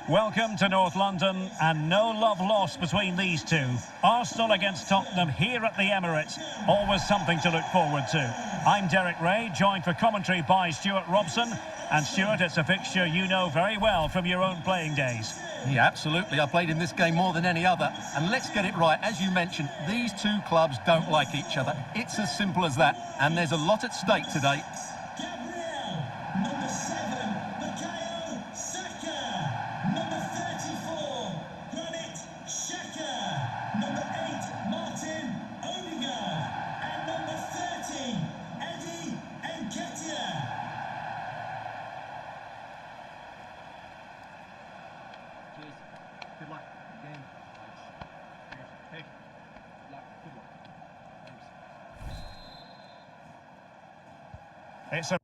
Welcome to North London, and no love lost between these two. Arsenal against Tottenham here at the Emirates. Always something to look forward to. I'm Derek Ray, joined for commentary by Stuart Robson. And Stuart, it's a fixture you know very well from your own playing days. Yeah, absolutely. I played in this game more than any other. And let's get it right. As you mentioned, these two clubs don't like each other. It's as simple as that. And there's a lot at stake today. Good luck. Game. Hey, good luck. Good luck. Thanks. It's a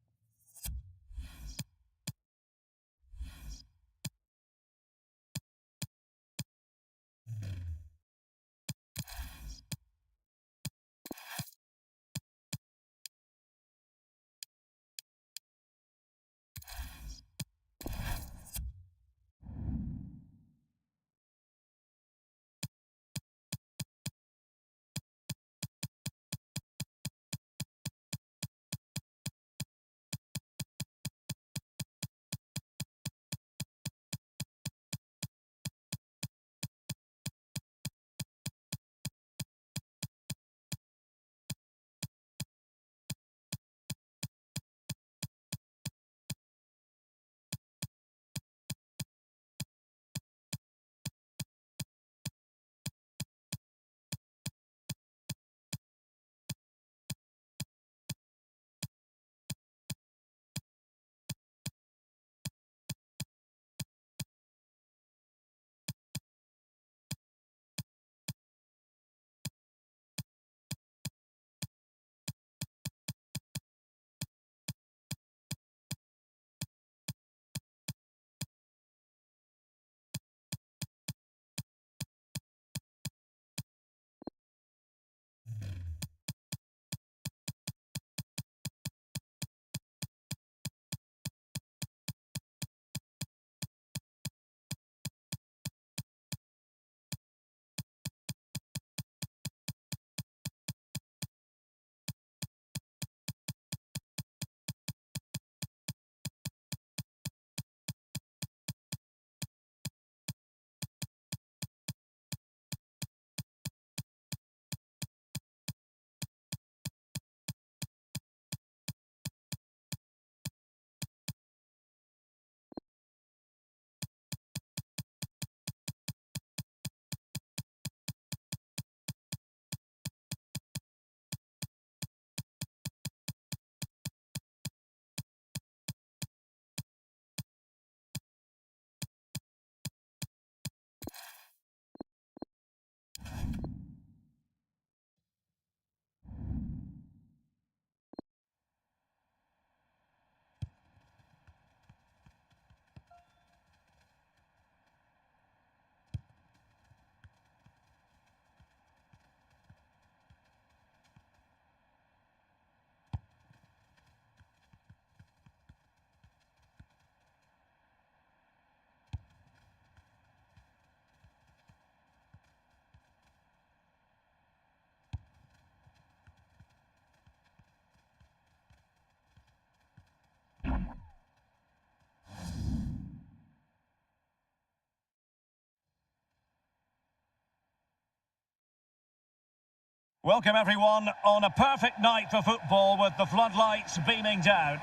welcome everyone on a perfect night for football with the floodlights beaming down.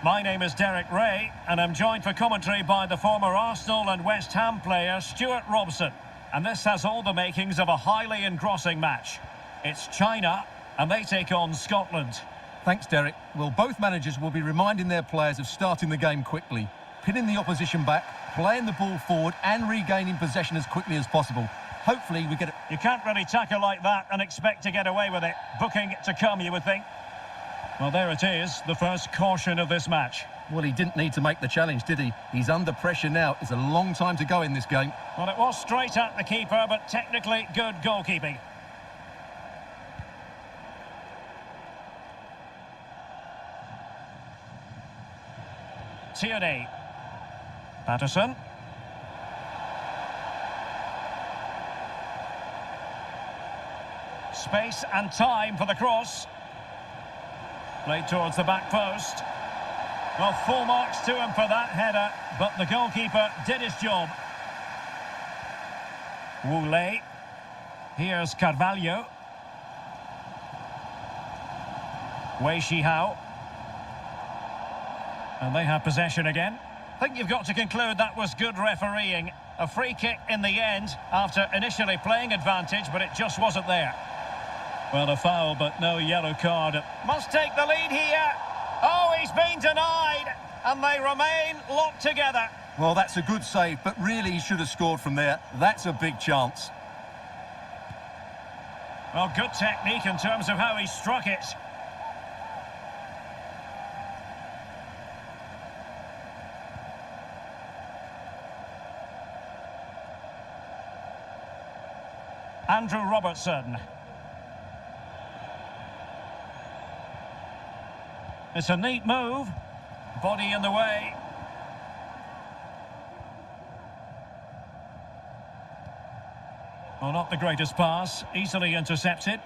My name is Derek Ray and I'm joined for commentary by the former Arsenal and West Ham player Stuart Robson. And this has all the makings of a highly engrossing match. It's China and they take on Scotland. Thanks, Derek. Well, both managers will be reminding their players of starting the game quickly, pinning the opposition back, playing the ball forward and regaining possession as quickly as possible. Hopefully we get it. You can't really tackle like that and expect to get away with it. Booking to come, you would think. Well, there it is, the first caution of this match. Well, he didn't need to make the challenge, did he? He's under pressure now. It's a long time to go in this game. Well, it was straight at the keeper, but technically good goalkeeping. Tierney. Patterson. Space and time for the cross. Played towards the back post. Well, full marks to him for that header, but the goalkeeper did his job. Wu-Lei. Here's Carvalho. Wei Shi-hao. And they have possession again. I think you've got to conclude that was good refereeing. A free kick in the end after initially playing advantage, but it just wasn't there. Well, a foul, but no yellow card. Must take the lead here. Oh, he's been denied, and they remain locked together. Well, that's a good save, but really he should have scored from there. That's a big chance. Well, good technique in terms of how he struck it. Andrew Robertson. It's a neat move. Body in the way. Well, not the greatest pass. Easily intercepted.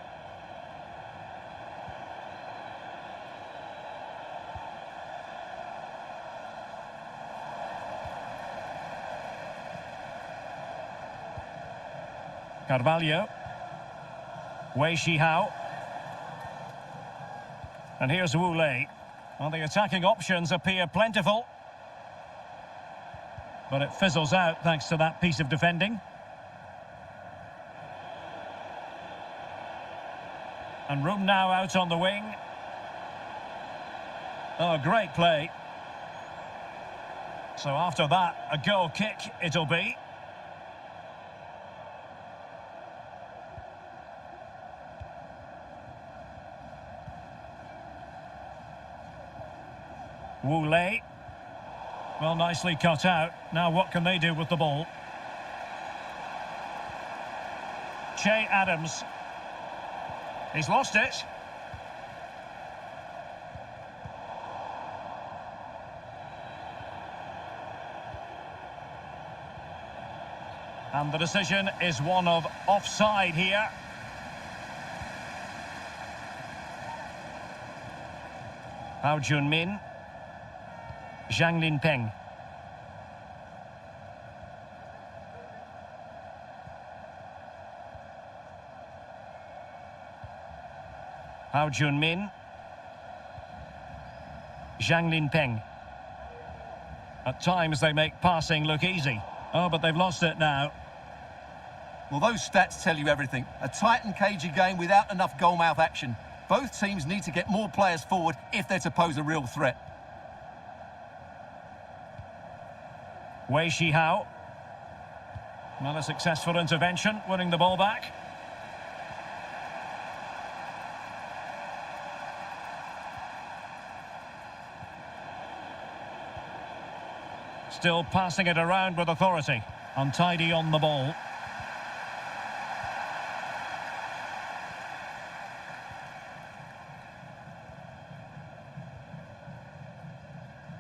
Carvalho. Wei Shi-hao. And here's Wu-Lei. Well, the attacking options appear plentiful. But it fizzles out thanks to that piece of defending. And room now out on the wing. Oh, great play. So after that, a goal kick it'll be. Wu-Lei. Well, nicely cut out. Now what can they do with the ball? Che Adams. He's lost it. And the decision is one of offside here. Hao Junmin. Zhang Linpeng. Hao Junmin. Zhang Linpeng. At times they make passing look easy. Oh, but they've lost it now. Well, those stats tell you everything. A tight and cagey game without enough goal-mouth action. Both teams need to get more players forward if they're to pose a real threat. Wei Shi-hao. Not a successful intervention, winning the ball back. Still passing it around with authority. Untidy on the ball.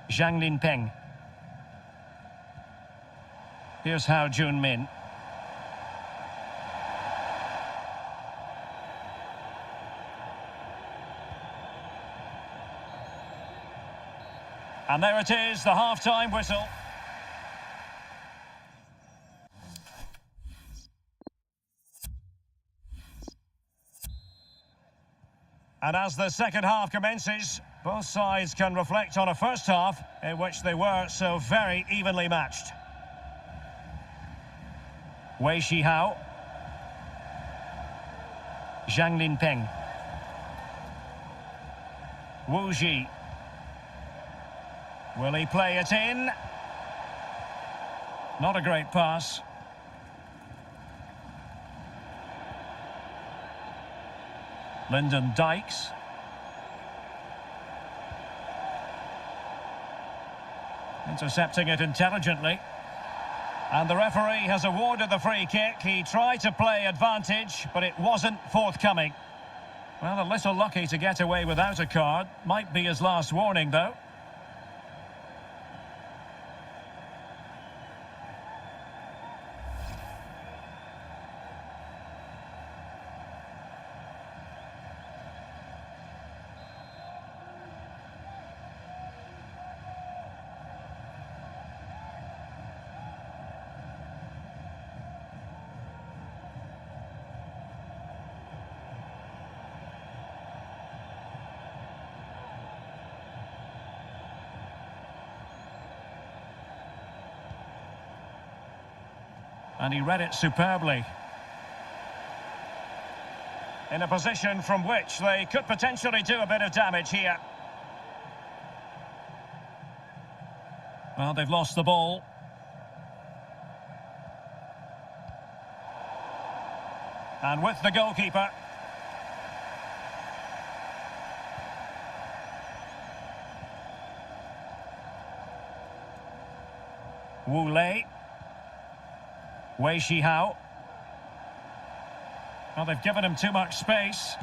Zhang Linpeng. Here's Hao Junmin. And there it is, the half-time whistle. And as the second half commences, both sides can reflect on a first half in which they were so very evenly matched. Wei Shi-hao. Zhang Linpeng. Wu Ji. Will he play it in? Not a great pass. Lyndon Dykes. Intercepting it intelligently. And the referee has awarded the free kick. He tried to play advantage, but it wasn't forthcoming. Well, a little lucky to get away without a card. Might be his last warning, though. And he read it superbly. In a position from which they could potentially do a bit of damage here. Well, they've lost the ball. And with the goalkeeper. Wu Lei. Wei Shihao. Well, they've given him too much space.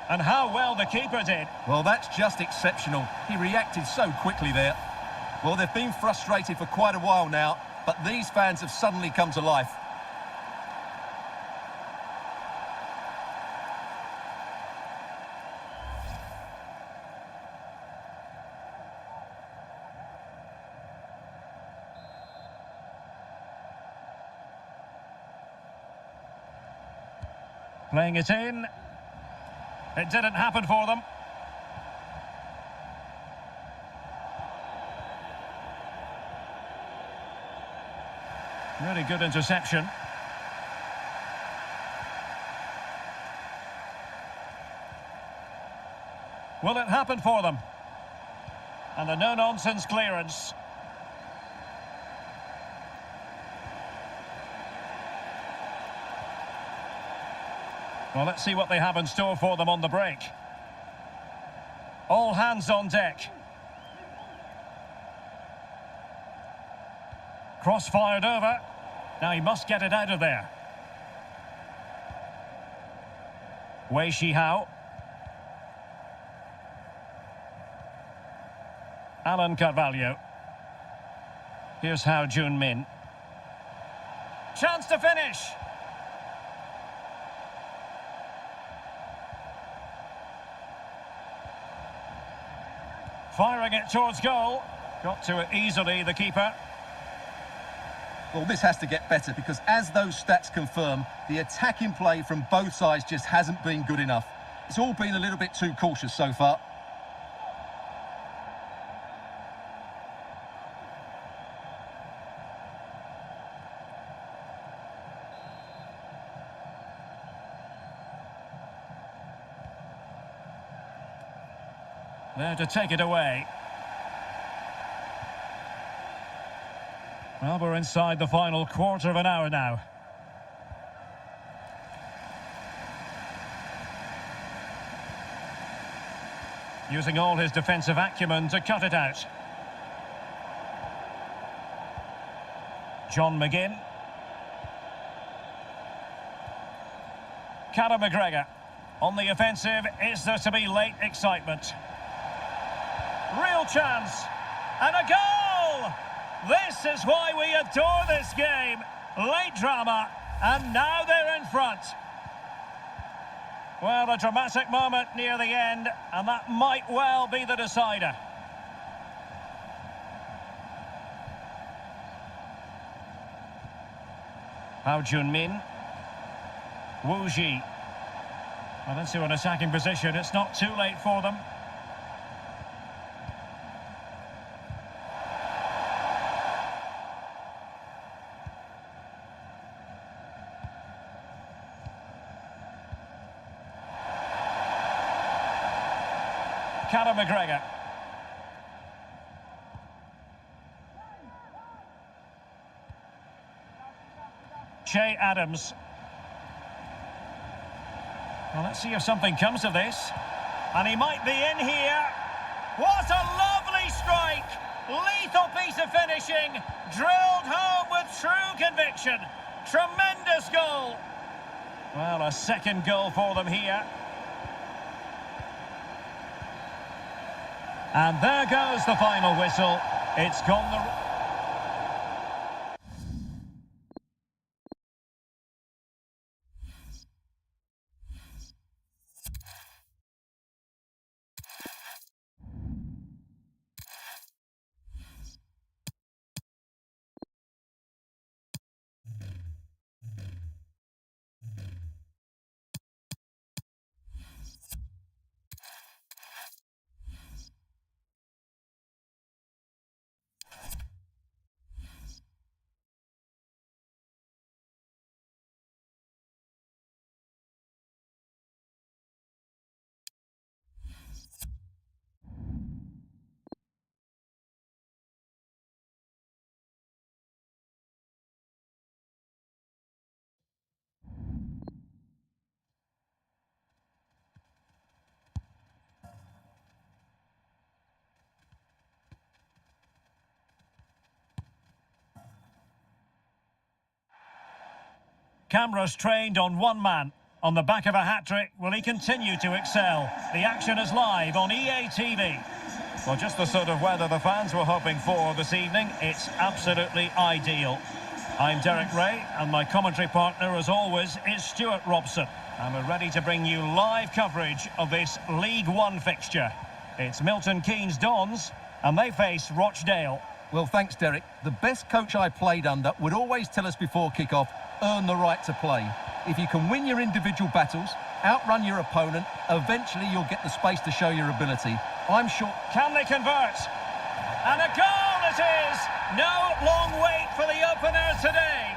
And how well the keeper did. Well, that's just exceptional. He reacted so quickly there. Well, they've been frustrated for quite a while now, but these fans have suddenly come to life. Playing it in. It didn't happen for them. Really good interception. Will it happen for them? And a no-nonsense clearance. Well, let's see what they have in store for them on the break. All hands on deck. Cross fired over. Now he must get it out of there. Wei Shihao. Alan Carvalho. Here's Hao Jun-min. Chance to finish. Firing it towards goal. Got to it easily, the keeper. Well, this has to get better because as those stats confirm, the attacking play from both sides just hasn't been good enough. It's all been a little bit too cautious so far. There to take it away. Well, we're inside the final quarter of an hour now. Using all his defensive acumen to cut it out. John McGinn. Callum McGregor. On the offensive, is there to be late excitement? Real chance. And a goal! This is why we adore this game. Late drama, and now they're in front. Well, a dramatic moment near the end, and that might well be the decider. Hao Jun-min. Wu Ji. Well, into an attacking position. It's not too late for them. Callum McGregor. Che Adams. Well, let's see if something comes of this. And he might be in here. What a lovely strike! Lethal piece of finishing. Drilled home with true conviction. Tremendous goal. Well, a second goal for them here. And there goes the final whistle. It's gone the... Cameras trained on one man. On the back of a hat-trick, will he continue to excel? The action is live on EA TV. Well, just the sort of weather the fans were hoping for this evening. It's absolutely ideal. I'm Derek Ray, and my commentary partner, as always, is Stuart Robson. And we're ready to bring you live coverage of this League One fixture. It's Milton Keynes Dons, and they face Rochdale. Well, thanks, Derek. The best coach I played under would always tell us before kick-off, earn the right to play. If you can win your individual battles, outrun your opponent, eventually you'll get the space to show your ability. I'm sure... Can they convert? And a goal it is! No long wait for the opener today.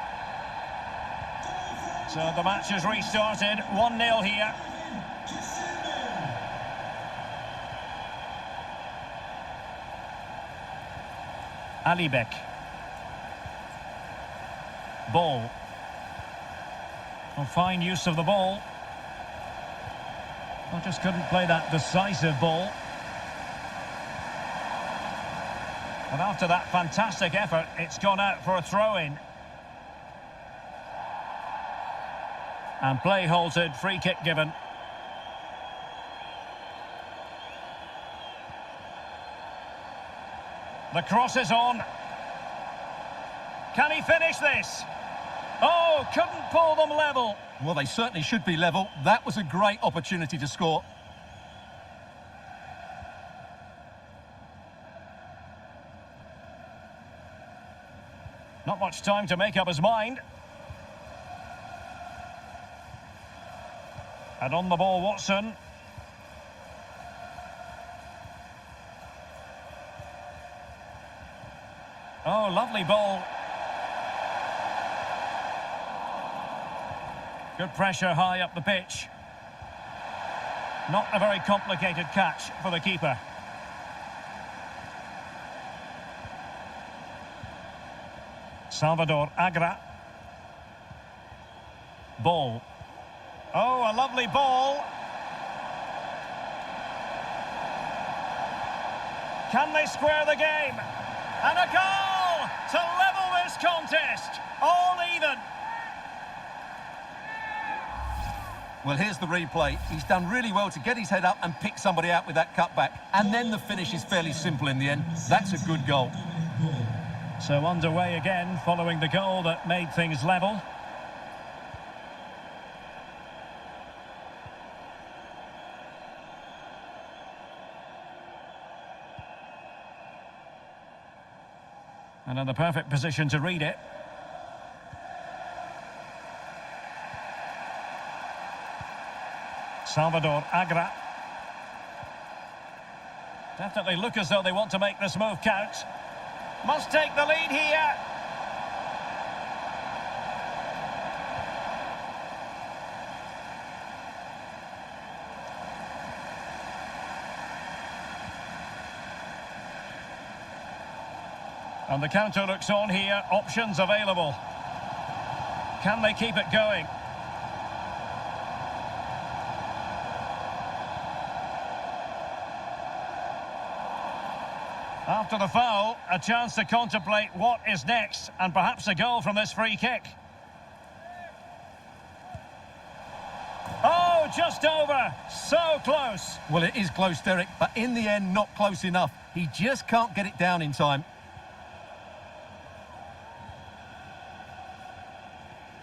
So the match has restarted, 1-0 here. Alibek. Ball. Well, fine use of the ball. Well, just couldn't play that decisive ball. And after that fantastic effort, it's gone out for a throw-in. And play halted, free kick given. The cross is on. Can he finish this? Oh, couldn't pull them level. Well, they certainly should be level. That was a great opportunity to score. Not much time to make up his mind. And on the ball, Watson. Oh, lovely ball. Good pressure high up the pitch. Not a very complicated catch for the keeper. Salvador Agra. Ball. Oh, a lovely ball. Can they square the game? And a goal to level this contest. All even. Well, here's the replay. He's done really well to get his head up and pick somebody out with that cutback. And then the finish is fairly simple in the end. That's a good goal. So underway again following the goal that made things level. And in the perfect position to read it. Salvador Agra. Definitely look as though they want to make this move count. Must take the lead here. And the counter looks on here. Options available. Can they keep it going? After the foul, a chance to contemplate what is next, and perhaps a goal from this free kick. Oh, just over. So close. Well, it is close, Derek, but in the end, not close enough. He just can't get it down in time.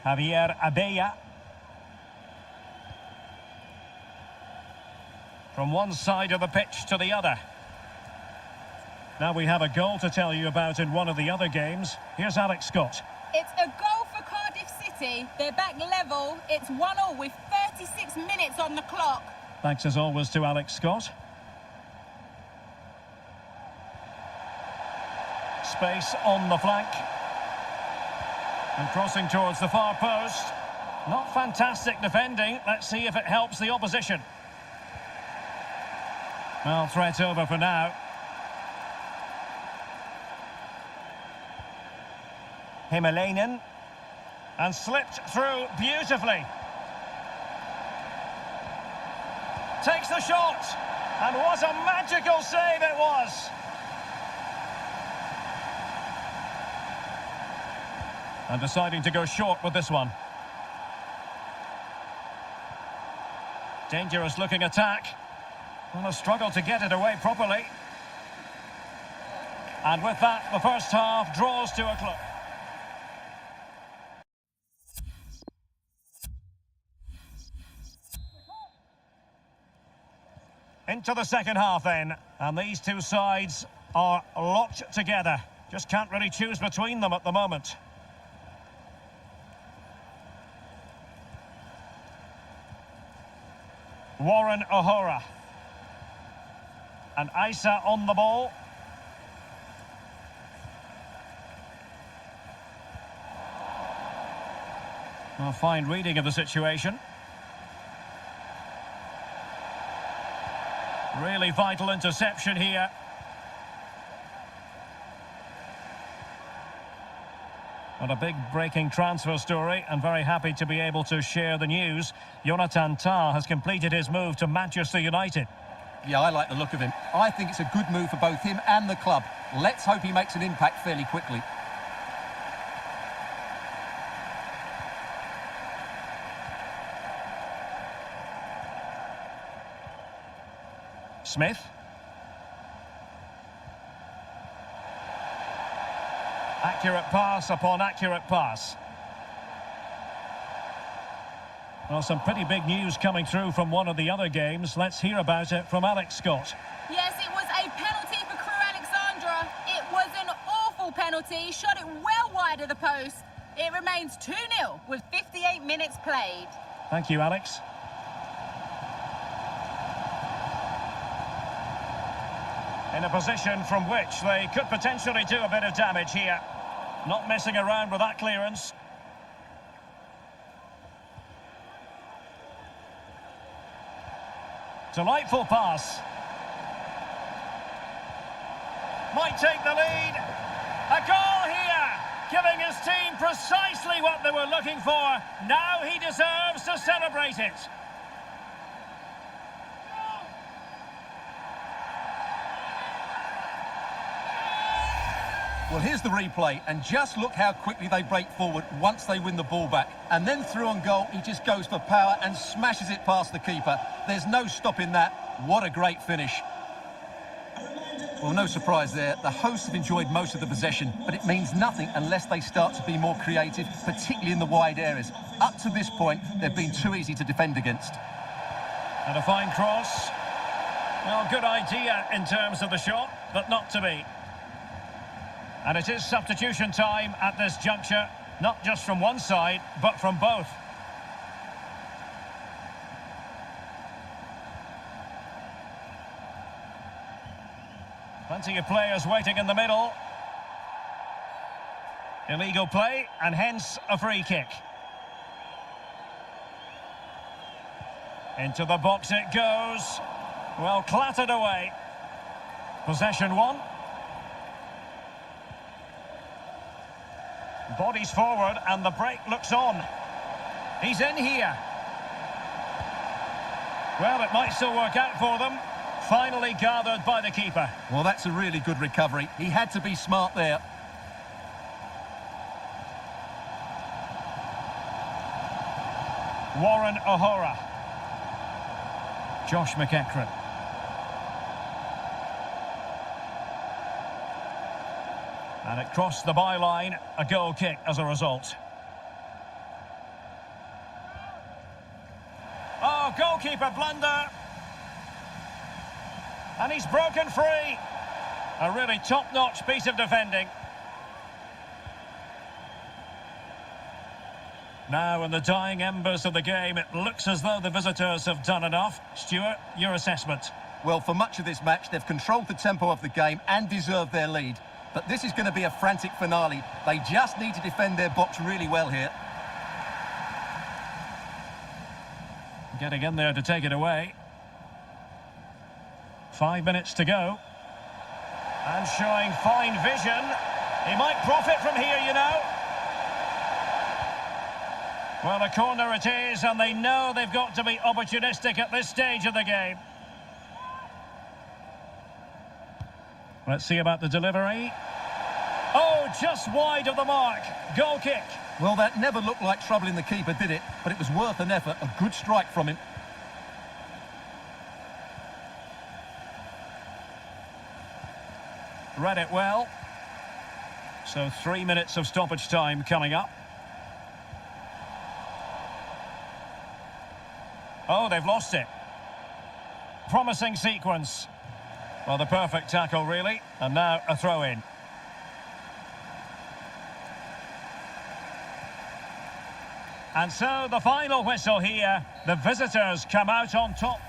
Javier Abella. From one side of the pitch to the other. Now we have a goal to tell you about in one of the other games. Here's Alex Scott. It's a goal for Cardiff City. They're back level. It's 1-1 with 36 minutes on the clock. Thanks as always to Alex Scott. Space on the flank. And crossing towards the far post. Not fantastic defending. Let's see if it helps the opposition. Well, threat over for now. Himalainen. And slipped through beautifully. Takes the shot. And what a magical save it was. And deciding to go short with this one. Dangerous looking attack. Well, a struggle to get it away properly. And with that, the first half draws to a close. Into the second half then, and these two sides are locked together. Just can't really choose between them at the moment. Warren O'Hora. And Isa on the ball. A fine reading of the situation. Really vital interception here. And a big breaking transfer story, and very happy to be able to share the news. Jonathan Tah has completed his move to Manchester United. Yeah, I like the look of him. I think it's a good move for both him and the club. Let's hope he makes an impact fairly quickly. Smith. Accurate pass upon accurate pass. Well, some pretty big news coming through from one of the other games. Let's hear about it from Alex Scott. Yes, it was a penalty for Crew Alexandra. It was an awful penalty. Shot it well wide of the post. It remains 2-0 with 58 minutes played. Thank you, Alex. In a position from which they could potentially do a bit of damage here. Not messing around with that clearance. Delightful pass. Might take the lead. A goal here, giving his team precisely what they were looking for. Now he deserves to celebrate it. Well, here's the replay, and just look how quickly they break forward once they win the ball back. And then through on goal, he just goes for power and smashes it past the keeper. There's no stopping that. What a great finish. Well, no surprise there. The hosts have enjoyed most of the possession, but it means nothing unless they start to be more creative, particularly in the wide areas. Up to this point, they've been too easy to defend against. And a fine cross. Well, good idea in terms of the shot, but not to be. And it is substitution time at this juncture, not just from one side, but from both. Plenty of players waiting in the middle. Illegal play, and hence a free kick. Into the box it goes. Well, clattered away. Possession one. Bodies forward, and the break looks on. He's in here. Well, it might still work out for them. Finally gathered by the keeper. Well, that's a really good recovery. He had to be smart there. Warren O'Hora. Josh McEachran. And it crossed the byline, a goal kick as a result. Oh, goalkeeper blunder. And he's broken free. A really top-notch piece of defending. Now, in the dying embers of the game, it looks as though the visitors have done enough. Stuart, your assessment? Well, for much of this match, they've controlled the tempo of the game and deserved their lead. But this is going to be a frantic finale. They just need to defend their box really well here. Getting in there to take it away. 5 minutes to go. And showing fine vision. He might profit from here, you know. Well, a corner it is, and they know they've got to be opportunistic at this stage of the game. Let's see about the delivery. Oh, just wide of the mark. Goal kick. Well, that never looked like troubling the keeper, did it? But it was worth an effort. A good strike from him. read it well. So 3 minutes of stoppage time coming up. Oh, they've lost it. Promising sequence. Well, the perfect tackle, really. And now a throw-in. And so the final whistle here. The visitors come out on top.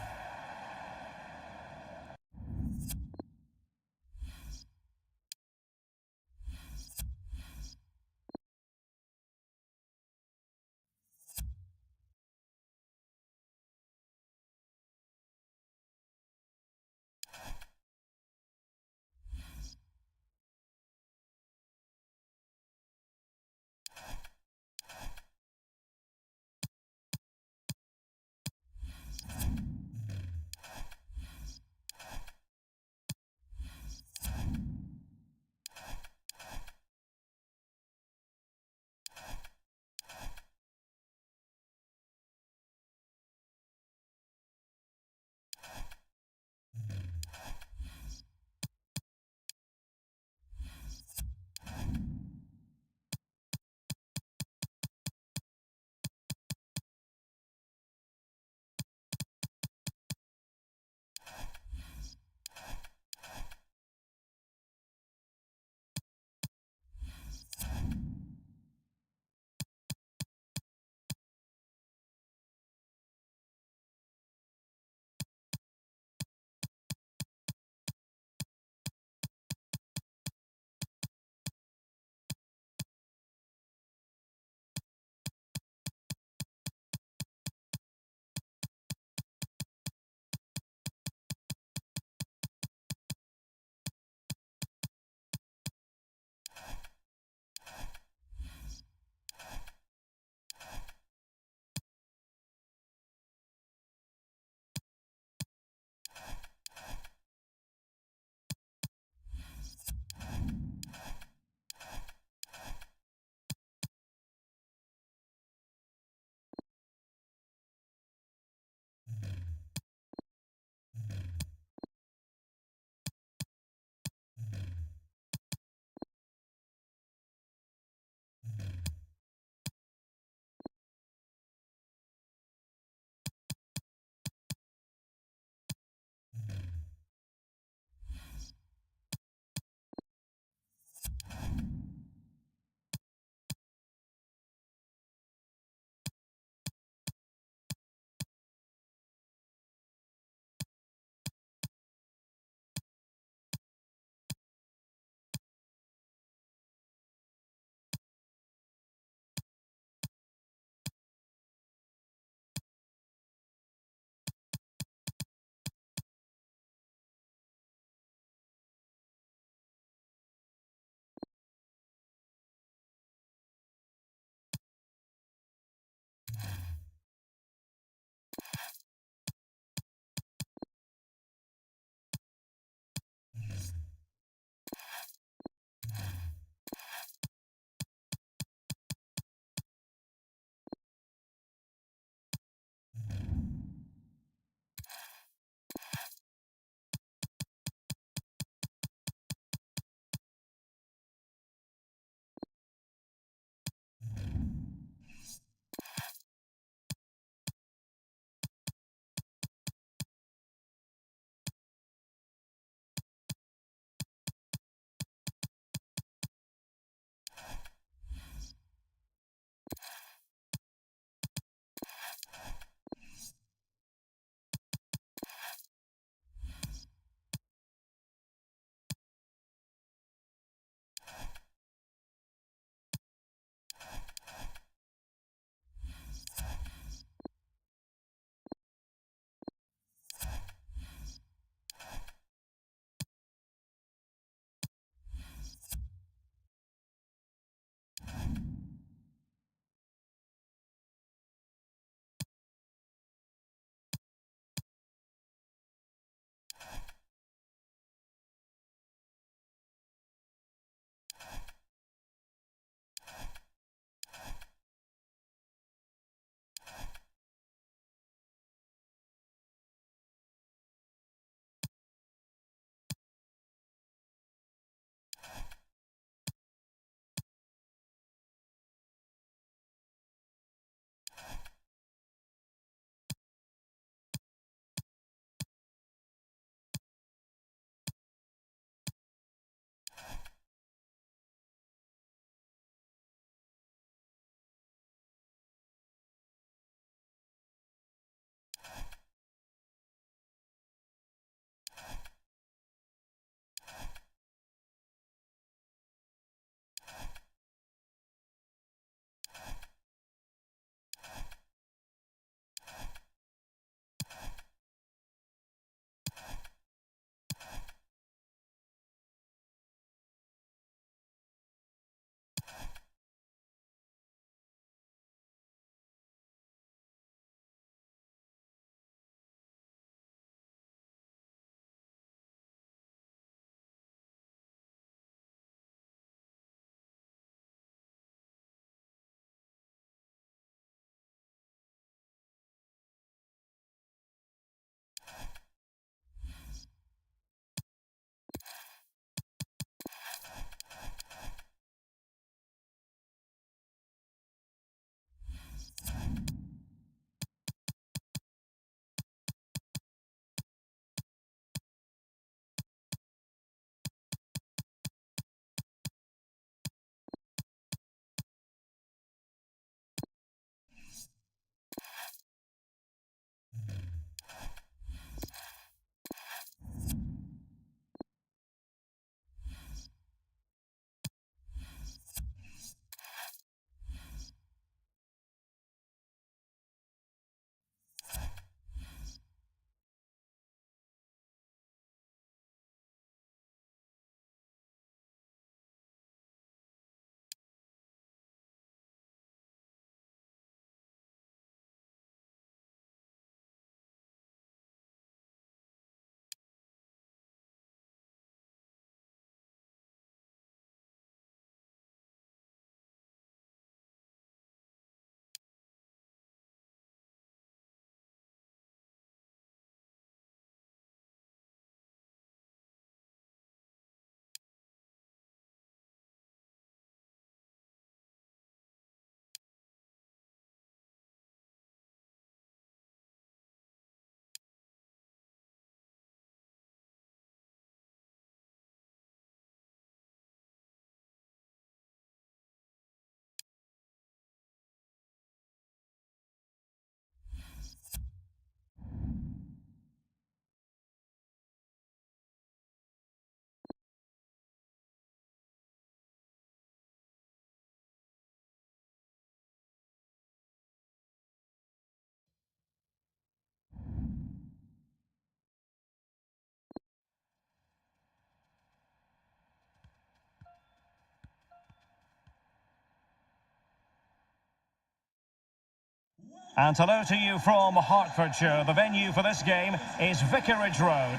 And hello to you from Hertfordshire. The venue for this game is Vicarage Road.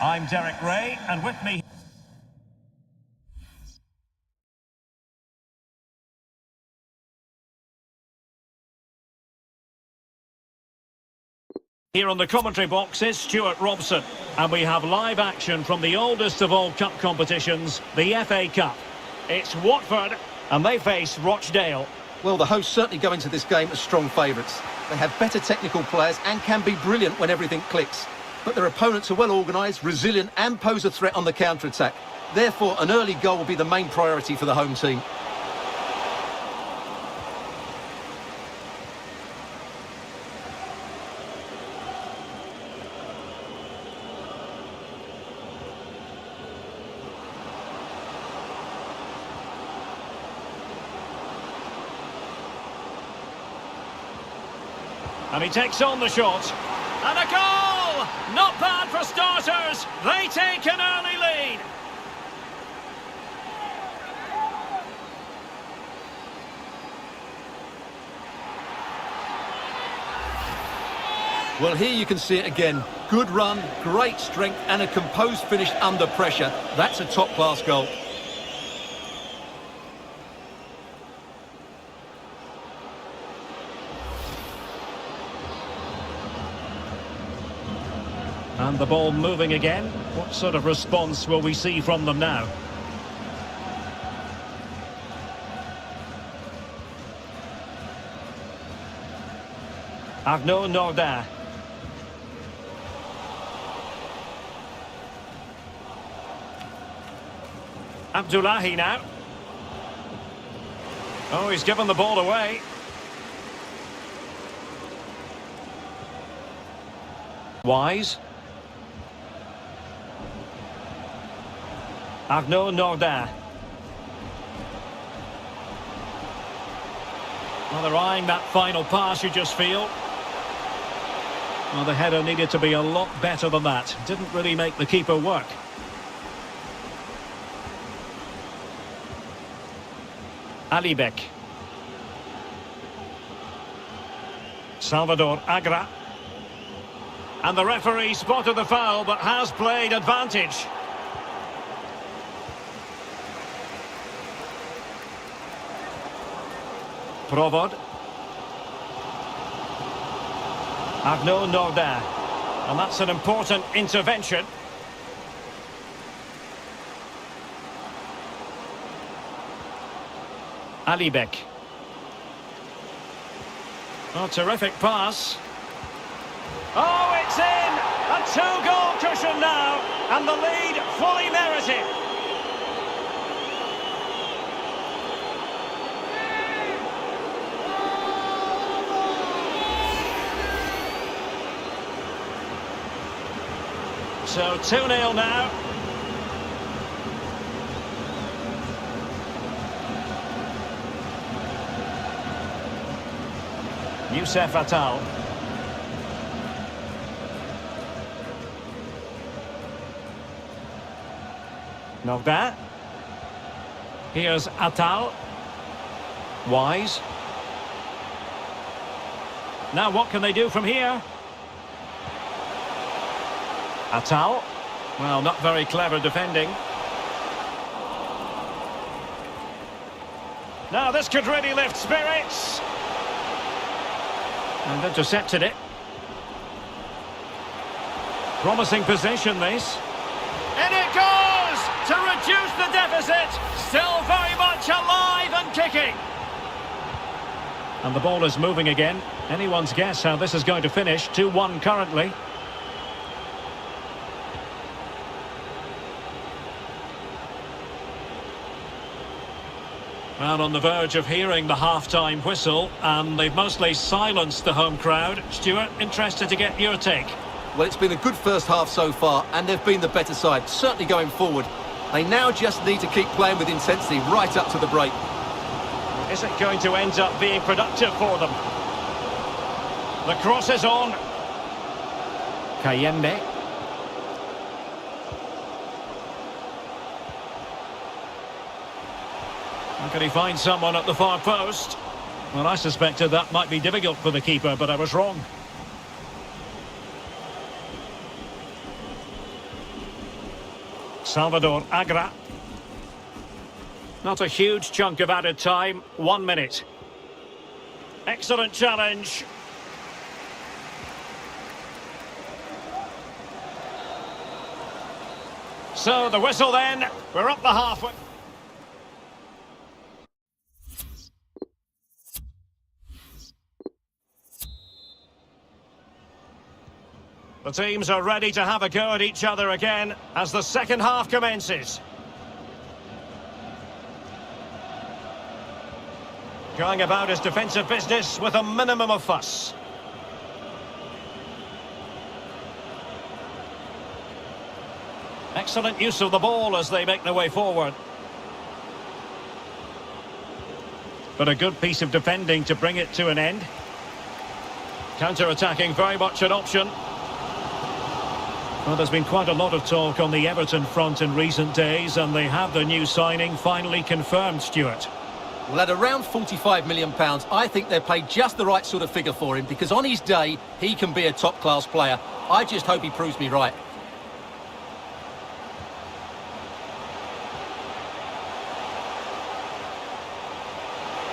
I'm Derek Ray, and with me here on the commentary box is Stuart Robson. And we have live action from the oldest of all cup competitions, the FA Cup. It's Watford, and they face Rochdale. Well, the hosts certainly go into this game as strong favourites. They have better technical players and can be brilliant when everything clicks. But their opponents are well organised, resilient and pose a threat on the counter-attack. Therefore, an early goal will be the main priority for the home team. And he takes on the shot. And a goal! Not bad for starters. They take an early lead. Well, here you can see it again. Good run, great strength and a composed finish under pressure. That's a top-class goal. And the ball moving again. What sort of response will we see from them now? Arnaud Nordin. Abdullahi now. Oh, he's given the ball away. Wise. Arnaud Nordin. Well, they're eyeing that final pass, you just feel. Well, the header needed to be a lot better than that. Didn't really make the keeper work. Alibek. Salvador Agra. And the referee spotted the foul, but has played advantage. Provod. Arnaud Nordin. And that's an important intervention. Alibek. Oh, terrific pass. Oh, it's in! A two-goal cushion now, and the lead fully merited. So 2-0 now. Youssef Attal. Nordin. Here's Attal. Wise. Now what can they do from here? Attal. Well, not very clever defending. Now this could really lift spirits. And intercepted it. Promising position, this. And it goes to reduce the deficit. Still very much alive and kicking. And the ball is moving again. Anyone's guess how this is going to finish. 2-1 currently. Well, on the verge of hearing the half-time whistle, and they've mostly silenced the home crowd. Stuart, interested to get your take. Well, it's been a good first half so far, and they've been the better side, certainly going forward. They now just need to keep playing with intensity right up to the break. Is it going to end up being productive for them? The cross is on. Kayembe. Can he find someone at the far post? Well, I suspected that might be difficult for the keeper, but I was wrong. Salvador Agra. Not a huge chunk of added time. 1 minute. Excellent challenge. So the whistle then. We're up the halfway. The teams are ready to have a go at each other again as the second half commences. Going about his defensive business with a minimum of fuss. Excellent use of the ball as they make their way forward. But a good piece of defending to bring it to an end. Counter-attacking very much an option. Well, there's been quite a lot of talk on the Everton front in recent days, and they have the new signing finally confirmed, Stuart. Well, at around £45 million, I think they've paid just the right sort of figure for him, because on his day, he can be a top-class player. I just hope he proves me right.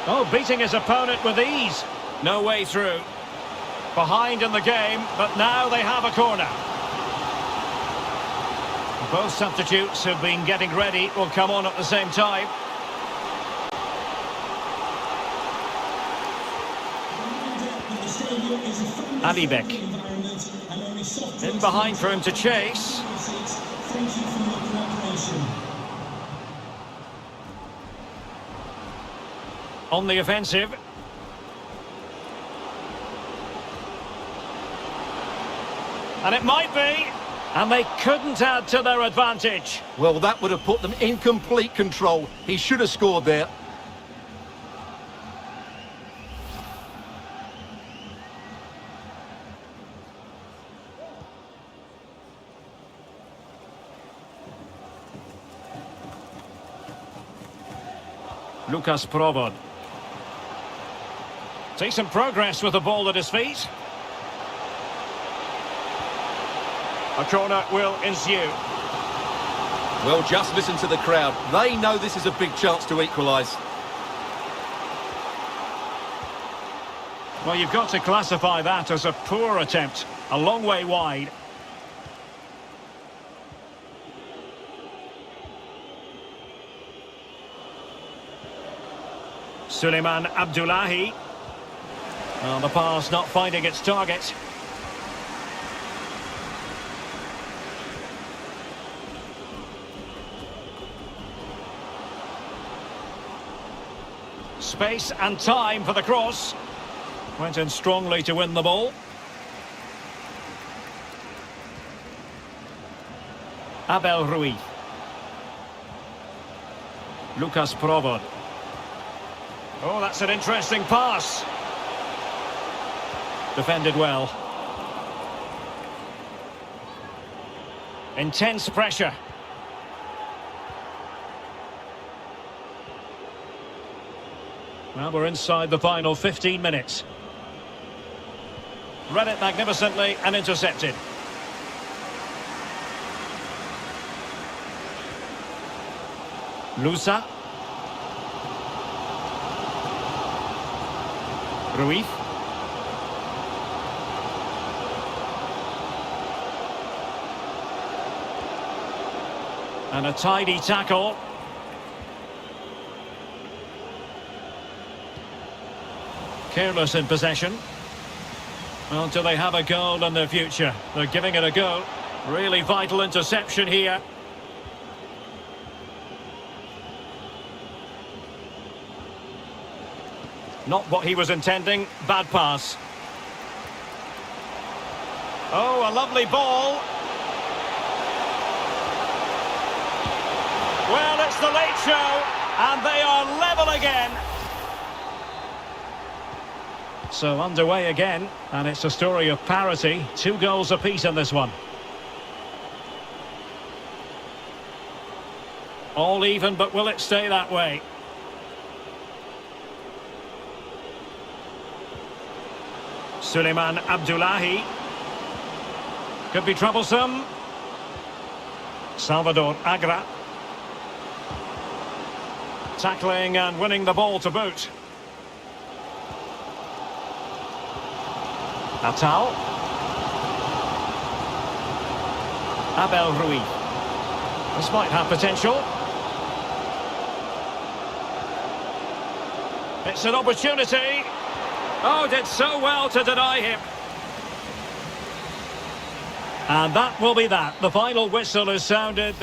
Oh, beating his opponent with ease. No way through. Behind in the game, but now they have a corner. Both substitutes who've been getting ready will come on at the same time. Alibek. In behind for him to chase. On the offensive. And it might be. And they couldn't add to their advantage. Well, that would have put them in complete control. He should have scored there. Lucas Provod. Decent progress with the ball at his feet. A corner will ensue. Well, just listen to the crowd. They know this is a big chance to equalise. Well, you've got to classify that as a poor attempt. A long way wide. Suleiman Abdullahi. Well, the pass not finding its target. Space and time for the cross. Went in strongly to win the ball. Abel Ruiz. Lucas Provod. Oh, that's an interesting pass. Defended well. Intense pressure. Well, we're inside the final 15 minutes. Read it magnificently and intercepted. Lusa. Ruiz. And a tidy tackle. Careless in possession. Well, do they have a goal in their future? They're giving it a go. Really vital interception here. Not what he was intending. Bad pass. Oh, a lovely ball. Well, it's the late show, and they are level again. So underway again, and it's a story of parity. 2 goals apiece in this one. All even, but will it stay that way? Suleiman Abdullahi. Could be troublesome. Salvador Agra. Tackling and winning the ball to boot. Natal. Abel Ruiz. This might have potential. It's an opportunity. Oh, did so well to deny him. And that will be that. The final whistle is sounded.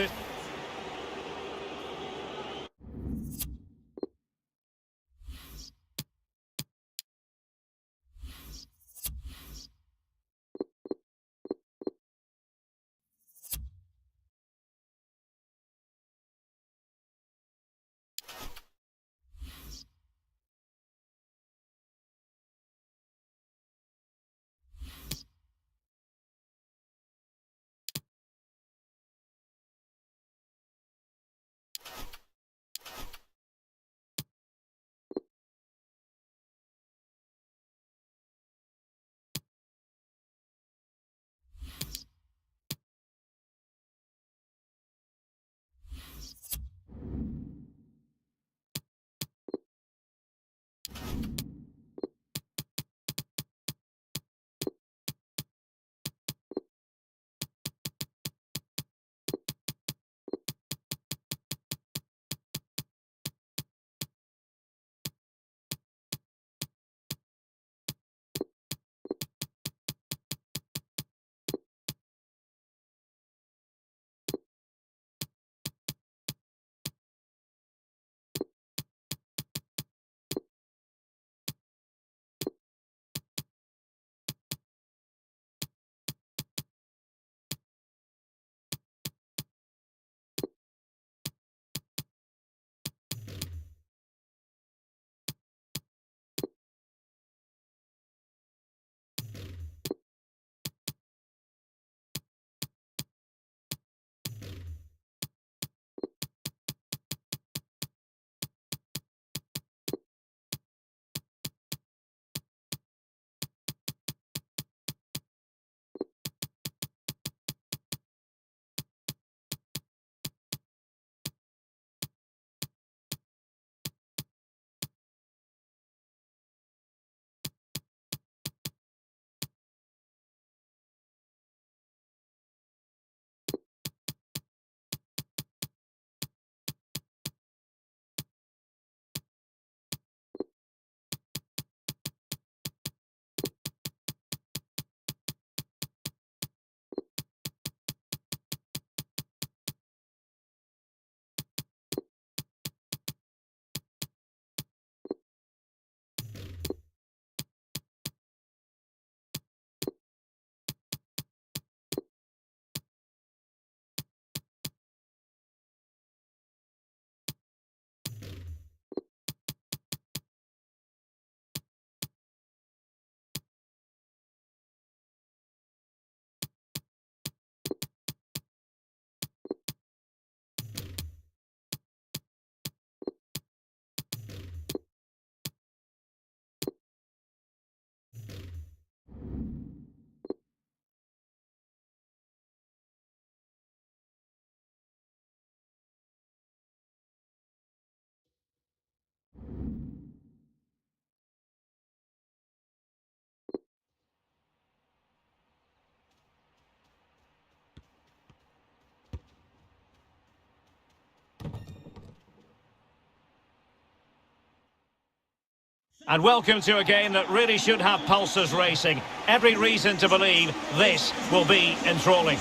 And welcome to a game that really should have pulses racing. Every reason to believe this will be enthralling.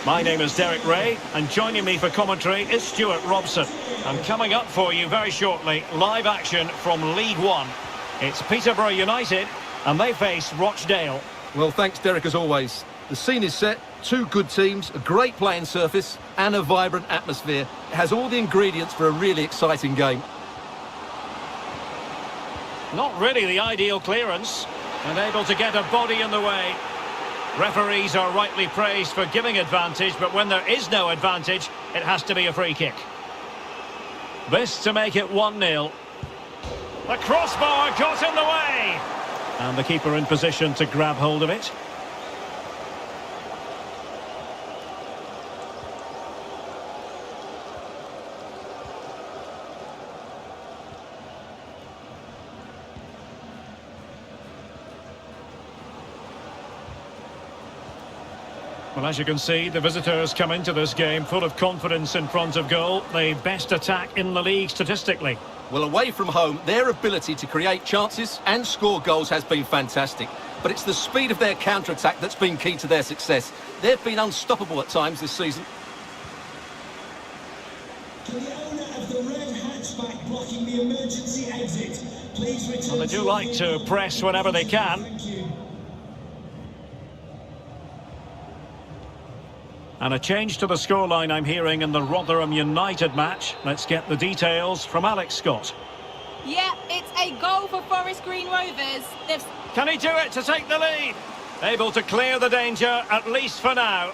My name is Derek Ray, and joining me for commentary is Stuart Robson. And coming up for you very shortly, live action from League One. It's Peterborough United, and they face Rochdale. Well, thanks, Derek, as always. The scene is set, two good teams, a great playing surface, and a vibrant atmosphere. It has all the ingredients for a really exciting game. Not really the ideal clearance, and able to get a body in the way. Referees are rightly praised for giving advantage, but when there is no advantage, it has to be a free kick. This to make it 1-0. The crossbar got in the way. And the keeper in position to grab hold of it. Well, as you can see, the visitors come into this game full of confidence in front of goal. The best attack in the league statistically. Well, away from home, their ability to create chances and score goals has been fantastic. But it's the speed of their counter-attack that's been key to their success. They've been unstoppable at times this season. To the owner of the red hatchback blocking the emergency exit, please return. Well, they do like to press whenever they can. Thank you. And a change to the scoreline I'm hearing in the Rotherham United match. Let's get the details from Alex Scott. Yeah, it's a goal for Forest Green Rovers. Can he do it to take the lead? Able to clear the danger, at least for now.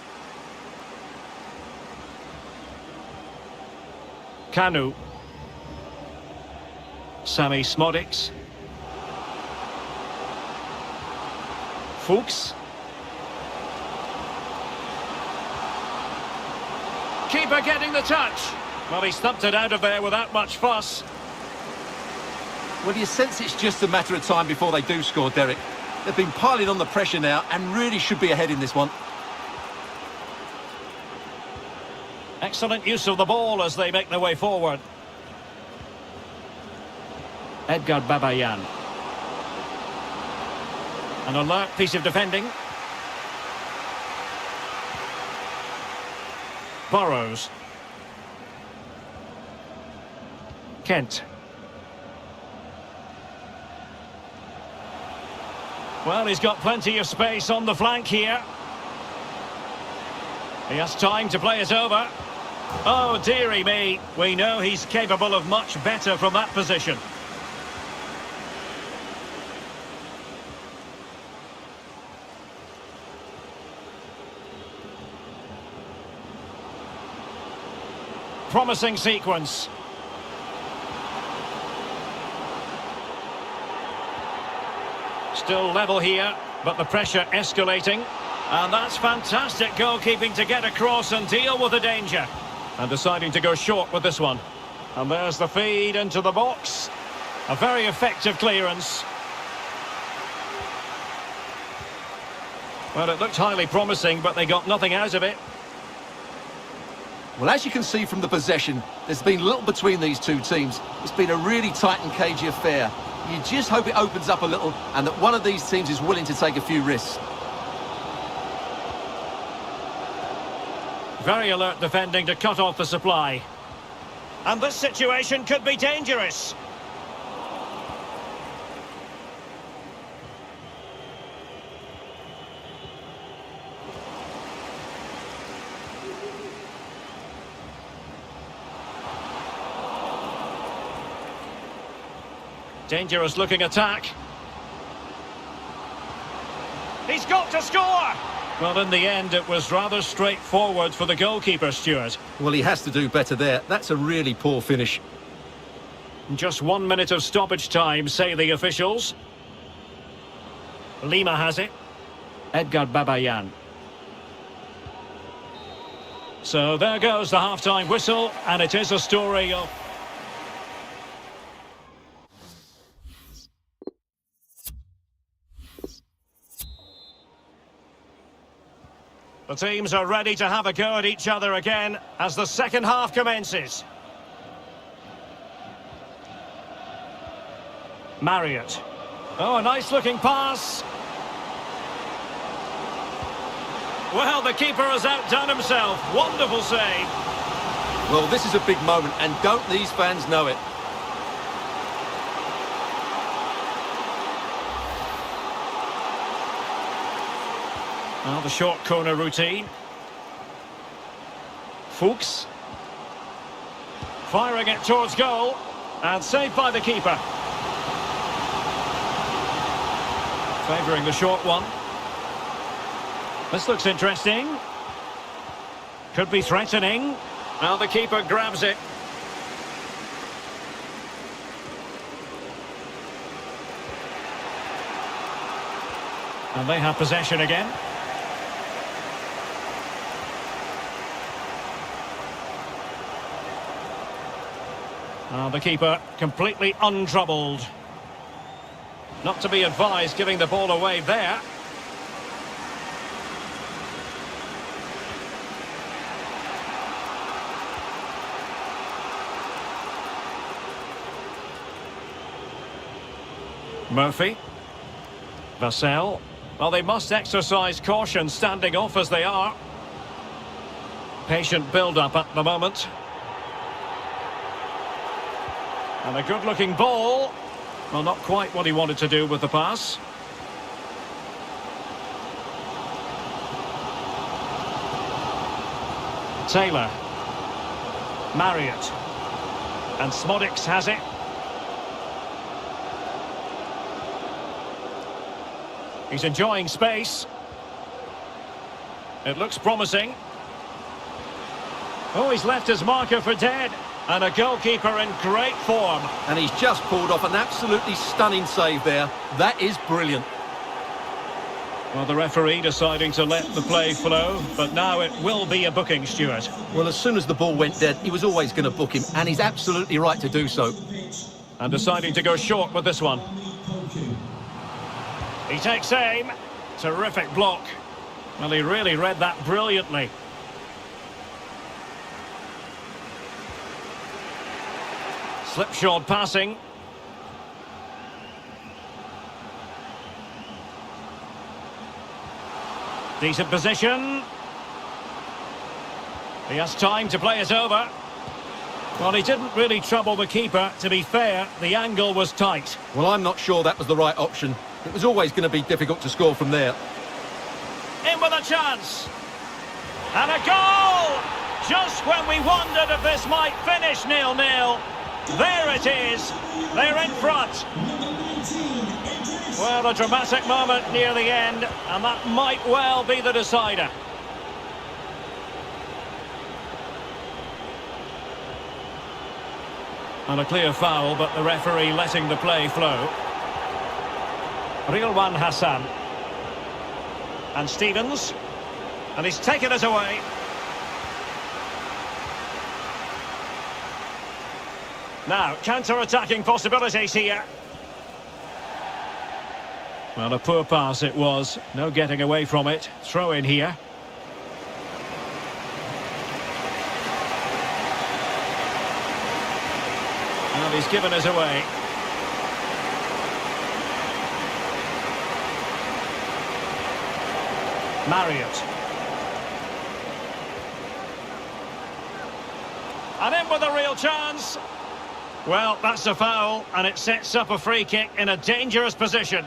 Kanu. Sami Smodics. Fuchs. Keeper getting the touch. Well, he stumped it out of there without much fuss. Well, you sense it's just a matter of time before they do score, Derek. They've been piling on the pressure now and really should be ahead in this one. Excellent use of the ball as they make their way forward. Edgar Babayan. An alert piece of defending. Burrows. Kent. Well, he's got plenty of space on the flank here. He has time to play it over. Oh, dearie me. We know he's capable of much better from that position. Promising sequence. Still level here, but the pressure escalating. And that's fantastic goalkeeping to get across and deal with the danger. And deciding to go short with this one. And there's the feed into the box. A very effective clearance. Well, it looked highly promising, but they got nothing out of it. Well, as you can see from the possession, there's been little between these two teams. It's been a really tight and cagey affair. You just hope it opens up a little and that one of these teams is willing to take a few risks. Very alert defending to cut off the supply. And this situation could be dangerous. Dangerous looking attack. He's got to score! Well, in the end, it was rather straightforward for the goalkeeper, Stuart. Well, he has to do better there. That's a really poor finish. Just 1 minute of stoppage time, say the officials. Lima has it. Edgar Babayan. So there goes the half-time whistle, and it is a story of... The teams are ready to have a go at each other again as the second half commences. Marriott. Oh, a nice looking pass. Well, the keeper has outdone himself. Wonderful save. Well, this is a big moment, and don't these fans know it? Well, the short corner routine. Fuchs. Firing it towards goal. And saved by the keeper. Favouring the short one. This looks interesting. Could be threatening. Now the keeper grabs it. And they have possession again. The keeper completely untroubled. Not to be advised giving the ball away there. Murphy. Vassell. Well, they must exercise caution standing off as they are. Patient build-up at the moment. And a good-looking ball. Well, not quite what he wanted to do with the pass. Taylor. Marriott. And Smodics has it. He's enjoying space. It looks promising. Oh, he's left his marker for dead. And a goalkeeper in great form. And he's just pulled off an absolutely stunning save there. That is brilliant. Well, the referee deciding to let the play flow, but now it will be a booking, Stuart. Well, as soon as the ball went dead, he was always going to book him, and he's absolutely right to do so. And deciding to go short with this one. He takes aim. Terrific block. Well, he really read that brilliantly. Slipshod passing. Decent position. He has time to play it over. Well, he didn't really trouble the keeper. To be fair, the angle was tight. Well, I'm not sure that was the right option. It was always going to be difficult to score from there. In with a chance. And a goal! Just when we wondered if this might finish 0-0. There it is. They're in front. Well, a dramatic moment near the end, and that might well be the decider. And a clear foul, but the referee letting the play flow. Rilwan Hassan. And Stevens. And he's taken it away. Now, counter-attacking possibilities here. Well, a poor pass it was. No getting away from it. Throw in here. And he's given it away. Marriott. And in with a real chance. Well, that's a foul, and it sets up a free kick in a dangerous position.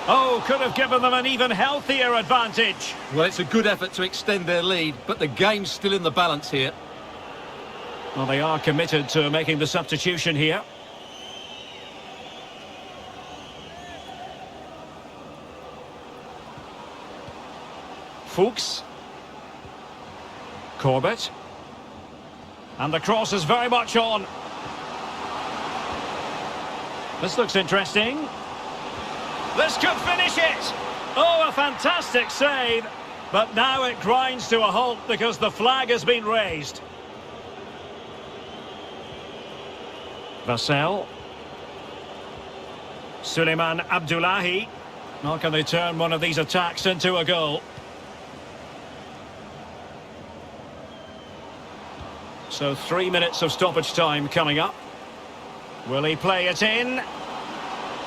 Oh, could have given them an even healthier advantage. Well, it's a good effort to extend their lead, but the game's still in the balance here. Well, they are committed to making the substitution here. Fuchs. Corbett. And the cross is very much on. This looks interesting. This could finish it. Oh, a fantastic save. But now it grinds to a halt because the flag has been raised. Vassell. Suleiman Abdullahi. How can they turn one of these attacks into a goal? So 3 minutes of stoppage time coming up. Will he play it in?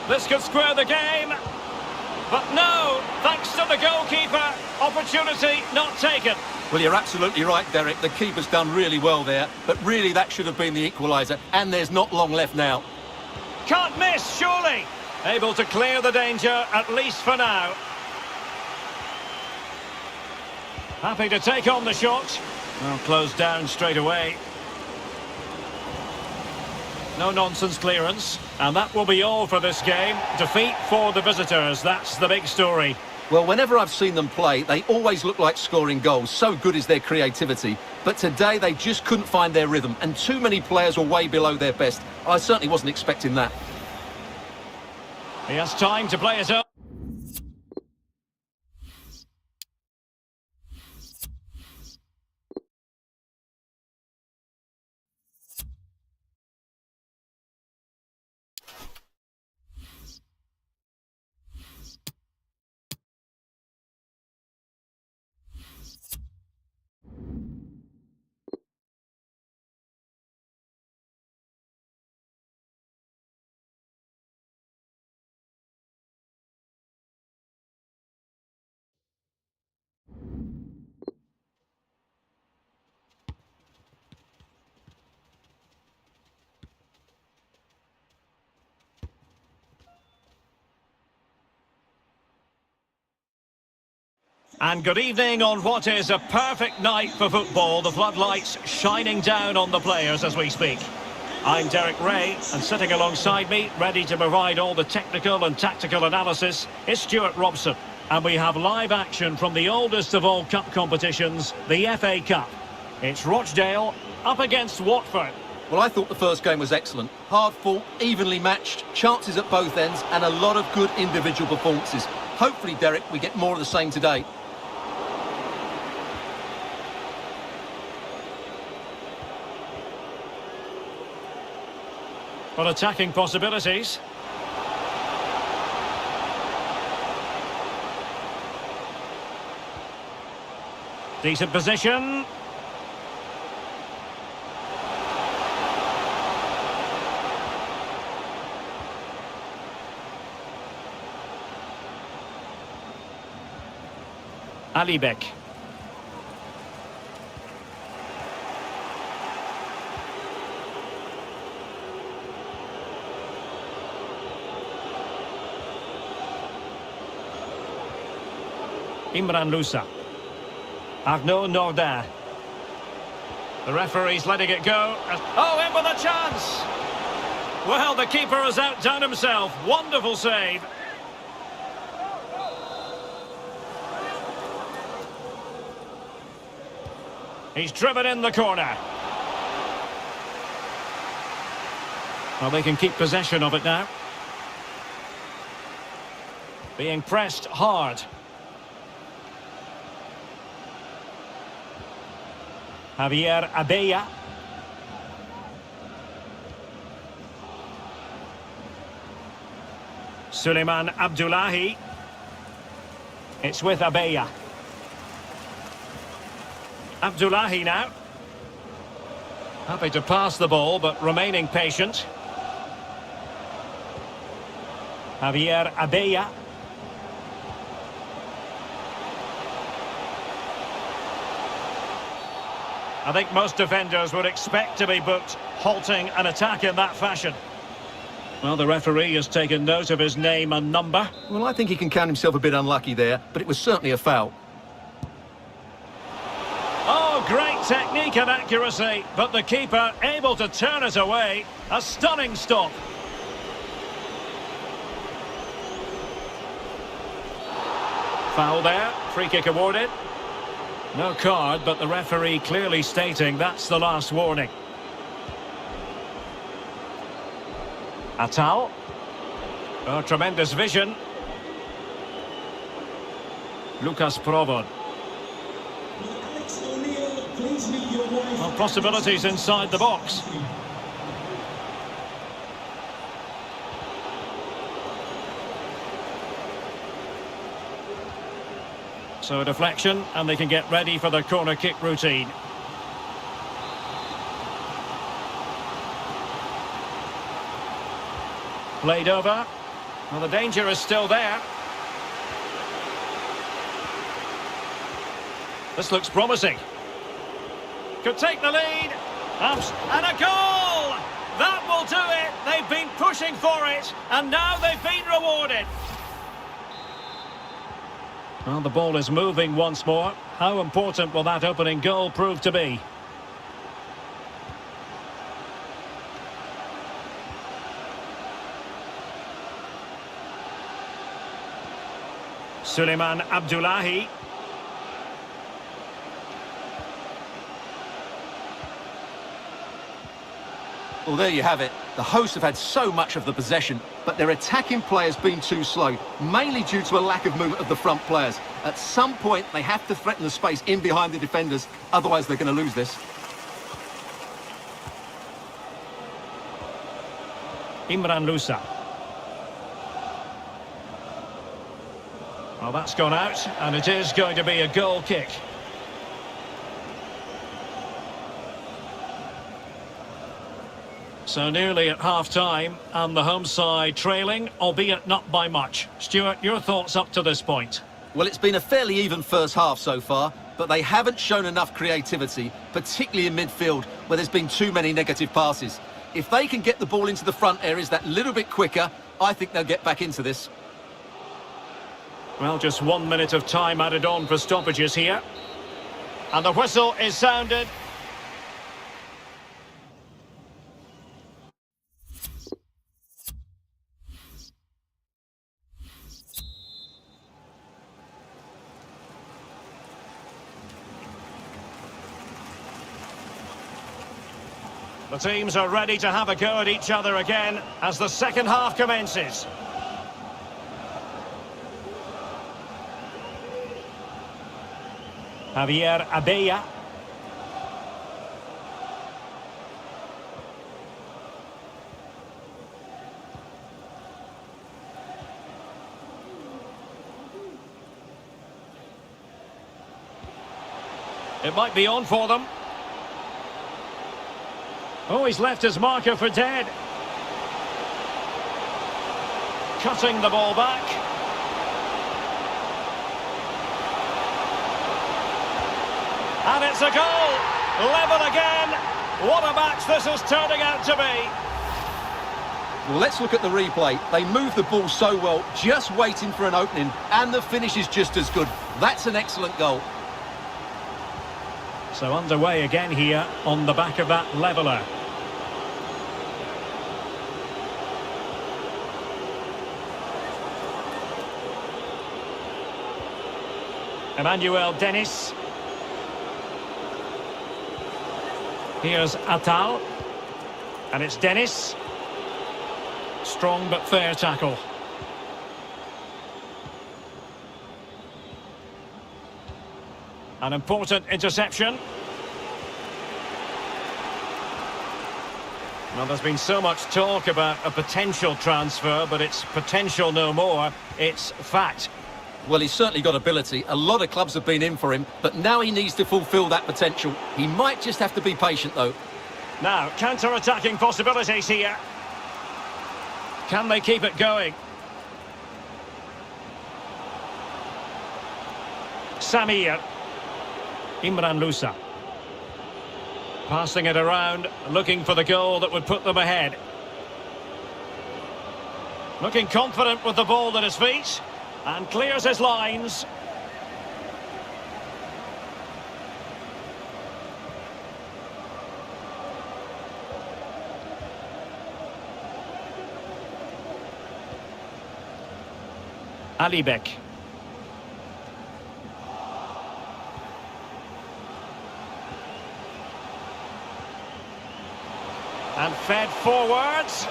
This could square the game. But no, thanks to the goalkeeper, opportunity not taken. Well, you're absolutely right, Derek. The keeper's done really well there, but really that should have been the equaliser, and there's not long left now. Can't miss, surely. Able to clear the danger, at least for now. Happy to take on the shot. Well, closed down straight away. No-nonsense clearance. And that will be all for this game. Defeat for the visitors, that's the big story. Well, whenever I've seen them play, they always look like scoring goals. So good is their creativity. But today they just couldn't find their rhythm, and too many players were way below their best. I certainly wasn't expecting that. He has time to play it up. And good evening on what is a perfect night for football. The floodlights shining down on the players as we speak. I'm Derek Ray, and sitting alongside me, ready to provide all the technical and tactical analysis, is Stuart Robson. And we have live action from the oldest of all cup competitions, the FA Cup. It's Rochdale up against Watford. Well, I thought the first game was excellent. Hard fought, evenly matched, chances at both ends, and a lot of good individual performances. Hopefully, Derek, we get more of the same today. For attacking possibilities. Decent position. Alibek. Imran Lousa. Arnaud Nordin. The referee's letting it go. Oh, in with a chance! Well, the keeper has outdone himself. Wonderful save. He's driven in the corner. Well, they can keep possession of it now. Being pressed hard. Javier Abella. Suleiman Abdullahi. It's with Abella. Abdullahi now. Happy to pass the ball, but remaining patient. Javier Abella. I think most defenders would expect to be booked, halting an attack in that fashion. Well, the referee has taken note of his name and number. Well, I think he can count himself a bit unlucky there, but it was certainly a foul. Oh, great technique and accuracy, but the keeper able to turn it away. A stunning stop. Foul there, free kick awarded. No card, but the referee clearly stating that's the last warning. Atal. Oh, tremendous vision. Lucas Provod. Well, possibilities inside the box. So a deflection, and they can get ready for the corner kick routine. Played over. Well, the danger is still there. This looks promising. Could take the lead. And a goal! That will do it. They've been pushing for it, and now they've been rewarded. Well, the ball is moving once more. How important will that opening goal prove to be? Suleiman Abdullahi. Well, there you have it. The hosts have had so much of the possession, but their attacking players been too slow, mainly due to a lack of movement of the front players. At some point, they have to threaten the space in behind the defenders, otherwise they're going to lose this. Imran Lousa. Well, that's gone out, and it is going to be a goal kick. So nearly at half-time, and the home side trailing, albeit not by much. Stuart, your thoughts up to this point? Well, it's been a fairly even first half so far, but they haven't shown enough creativity, particularly in midfield, where there's been too many negative passes. If they can get the ball into the front areas that little bit quicker, I think they'll get back into this. Well, just 1 minute of time added on for stoppages here. And the whistle is sounded. The teams are ready to have a go at each other again as the second half commences. Javier Abella. It might be on for them. Oh, he's left his marker for dead. Cutting the ball back. And it's a goal. Level again. What a match this is turning out to be. Well, let's look at the replay. They move the ball so well, just waiting for an opening, and the finish is just as good. That's an excellent goal. So underway again here on the back of that leveller. Emmanuel Dennis. Here's Atal. And it's Dennis. Strong but fair tackle. An important interception. Well, there's been so much talk about a potential transfer, but it's potential no more. It's fact. Well, he's certainly got ability. A lot of clubs have been in for him, but now he needs to fulfil that potential. He might just have to be patient, though. Now, counter-attacking possibilities here. Can they keep it going? Samir. Imran Lousa. Passing it around, looking for the goal that would put them ahead. Looking confident with the ball at his feet. And clears his lines. Alibek. And fed forwards.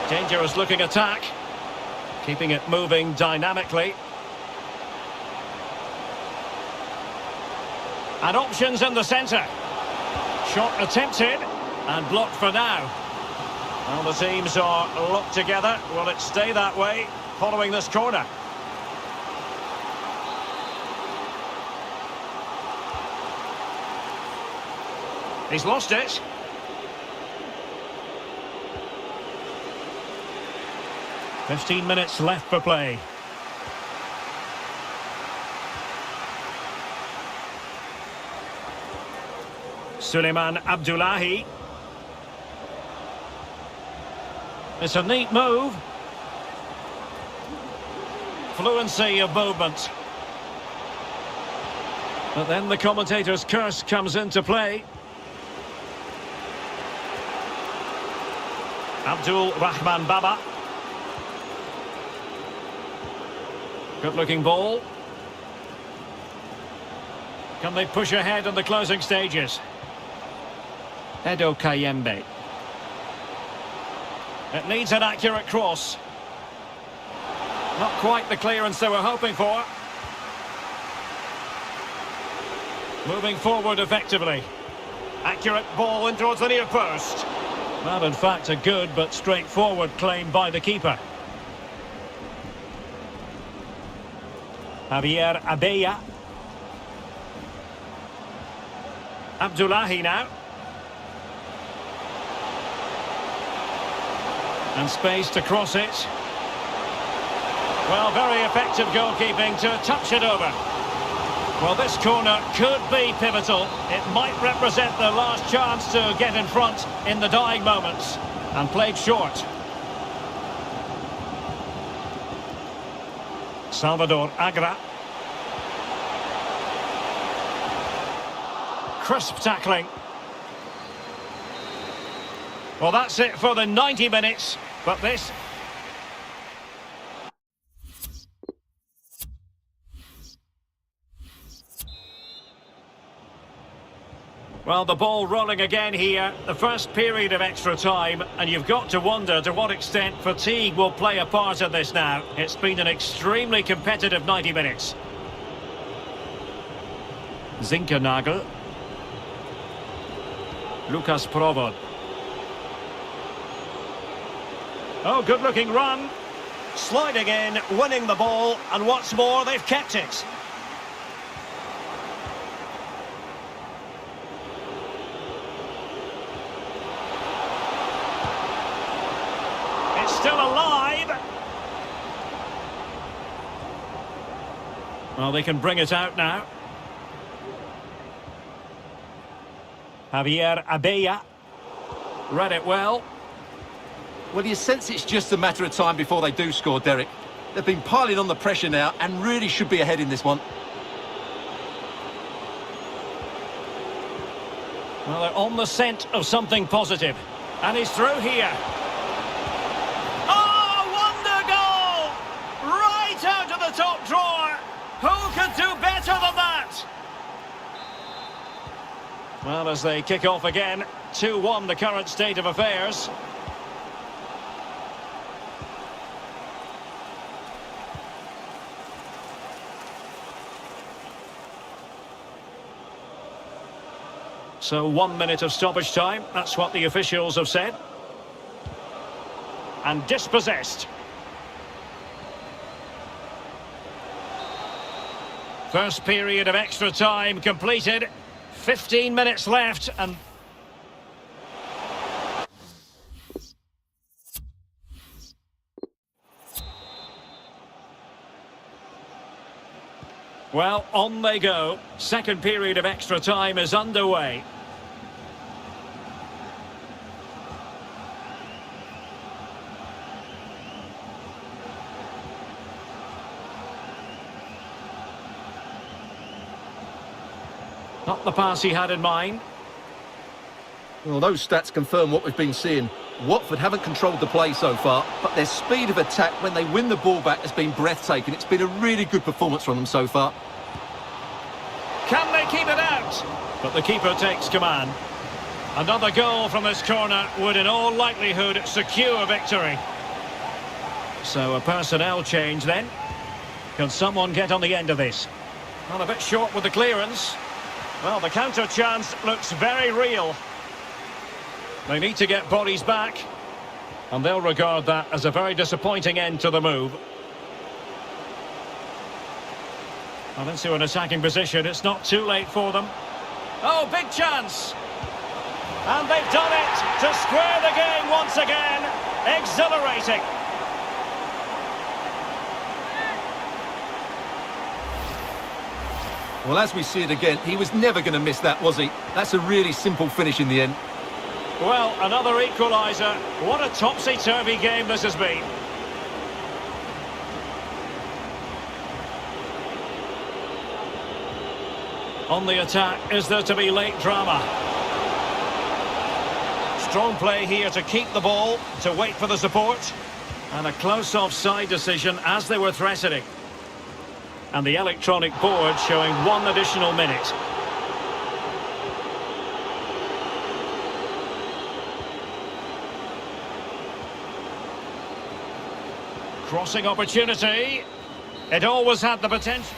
Dangerous looking attack. Keeping it moving dynamically. And options in the centre. Shot attempted and blocked for now. Well, the teams are locked together. Will it stay that way following this corner? He's lost it. "15 minutes left for play. Suleiman Abdullahi. It's a neat move. Fluency of movement. But then the commentator's curse comes into play. Abdul Rahman Baba. Good-looking ball. Can they push ahead in the closing stages? Edo Kayembe. It needs an accurate cross. Not quite the clearance they were hoping for. Moving forward effectively. Accurate ball in towards the near post. Well, in fact, a good but straightforward claim by the keeper. Javier Abeya. Abdullahi now. And space to cross it. Well, very effective goalkeeping to touch it over. Well, this corner could be pivotal. It might represent their last chance to get in front in the dying moments. And played short. Salvador Agra. Crisp tackling. Well, that's it for the 90 minutes. But this... Well, the ball rolling again here. The first period of extra time. And you've got to wonder to what extent fatigue will play a part in this now. It's been an extremely competitive 90 minutes. Zinkernagel. Lucas Provod. Oh, good-looking run. Sliding in, winning the ball, and what's more, they've kept it. It's still alive. Well, they can bring it out now. Javier Abeya. Read it well. Well, you sense it's just a matter of time before they do score, Derek. They've been piling on the pressure now and really should be ahead in this one. Well, they're on the scent of something positive. And he's through here. Oh, wonder goal! Right out of the top drawer. Who could do better than that? Well, as they kick off again, 2-1 the current state of affairs. So 1 minute of stoppage time, that's what the officials have said. And dispossessed. First period of extra time completed. 15 minutes left and... Well, on they go. Second period of extra time is underway. Not the pass he had in mind. Well, those stats confirm what we've been seeing. Watford haven't controlled the play so far, but their speed of attack when they win the ball back has been breathtaking. It's been a really good performance from them so far. Can they keep it out? But the keeper takes command. Another goal from this corner would in all likelihood secure victory. So a personnel change then. Can someone get on the end of this? Not a bit short with the clearance. Well, the counter chance looks very real. They need to get bodies back, and they'll regard that as a very disappointing end to the move. Well, into an attacking position, it's not too late for them. Oh, big chance! And they've done it to square the game once again. Exhilarating. Well, as we see it again, he was never going to miss that, was he? That's a really simple finish in the end. Well, another equaliser. What a topsy-turvy game this has been. On the attack, is there to be late drama? Strong play here to keep the ball, to wait for the support. And a close offside decision as they were threatening. And the electronic board showing 1 additional minute. Crossing opportunity. It always had the potential.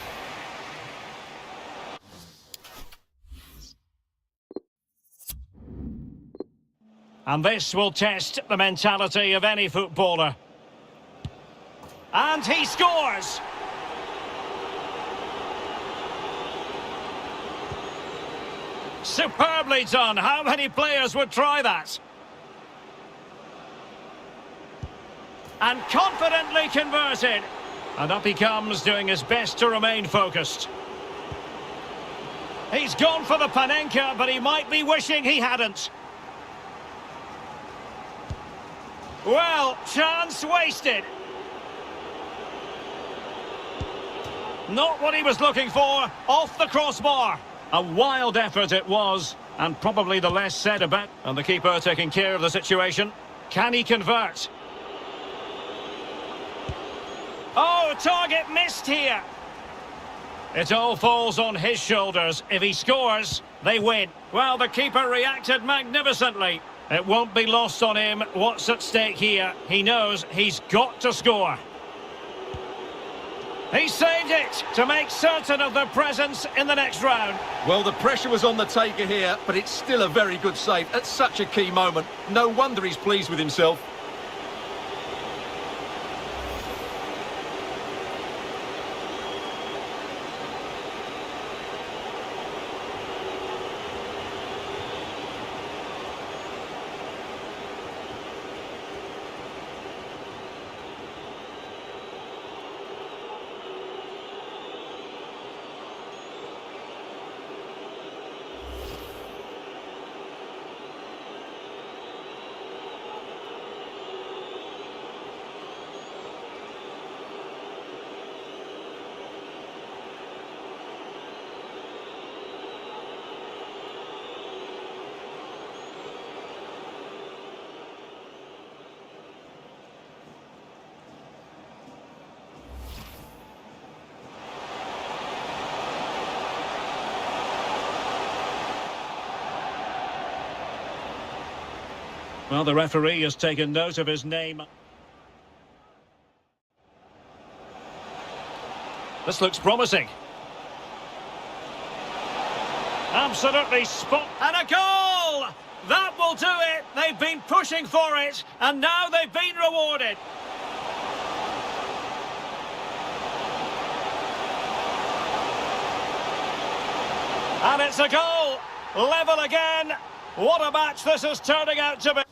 And this will test the mentality of any footballer. And he scores! Superbly done. How many players would try that? And confidently converted. And up he comes, doing his best to remain focused. He's gone for the Panenka, but he might be wishing he hadn't. Well, chance wasted. Not what he was looking for, off the crossbar. A wild effort it was, and probably the less said about. And the keeper taking care of the situation. Can he convert? Oh, target missed here. It all falls on his shoulders. If he scores, they win. Well, the keeper reacted magnificently. It won't be lost on him what's at stake here. He knows he's got to score. He saved it to make certain of their presence in the next round. Well, the pressure was on the taker here, but it's still a very good save at such a key moment. No wonder he's pleased with himself. Well, the referee has taken note of his name. This looks promising. Absolutely spot. And a goal! That will do it. They've been pushing for it, and now they've been rewarded. And it's a goal. Level again. What a match this is turning out to be.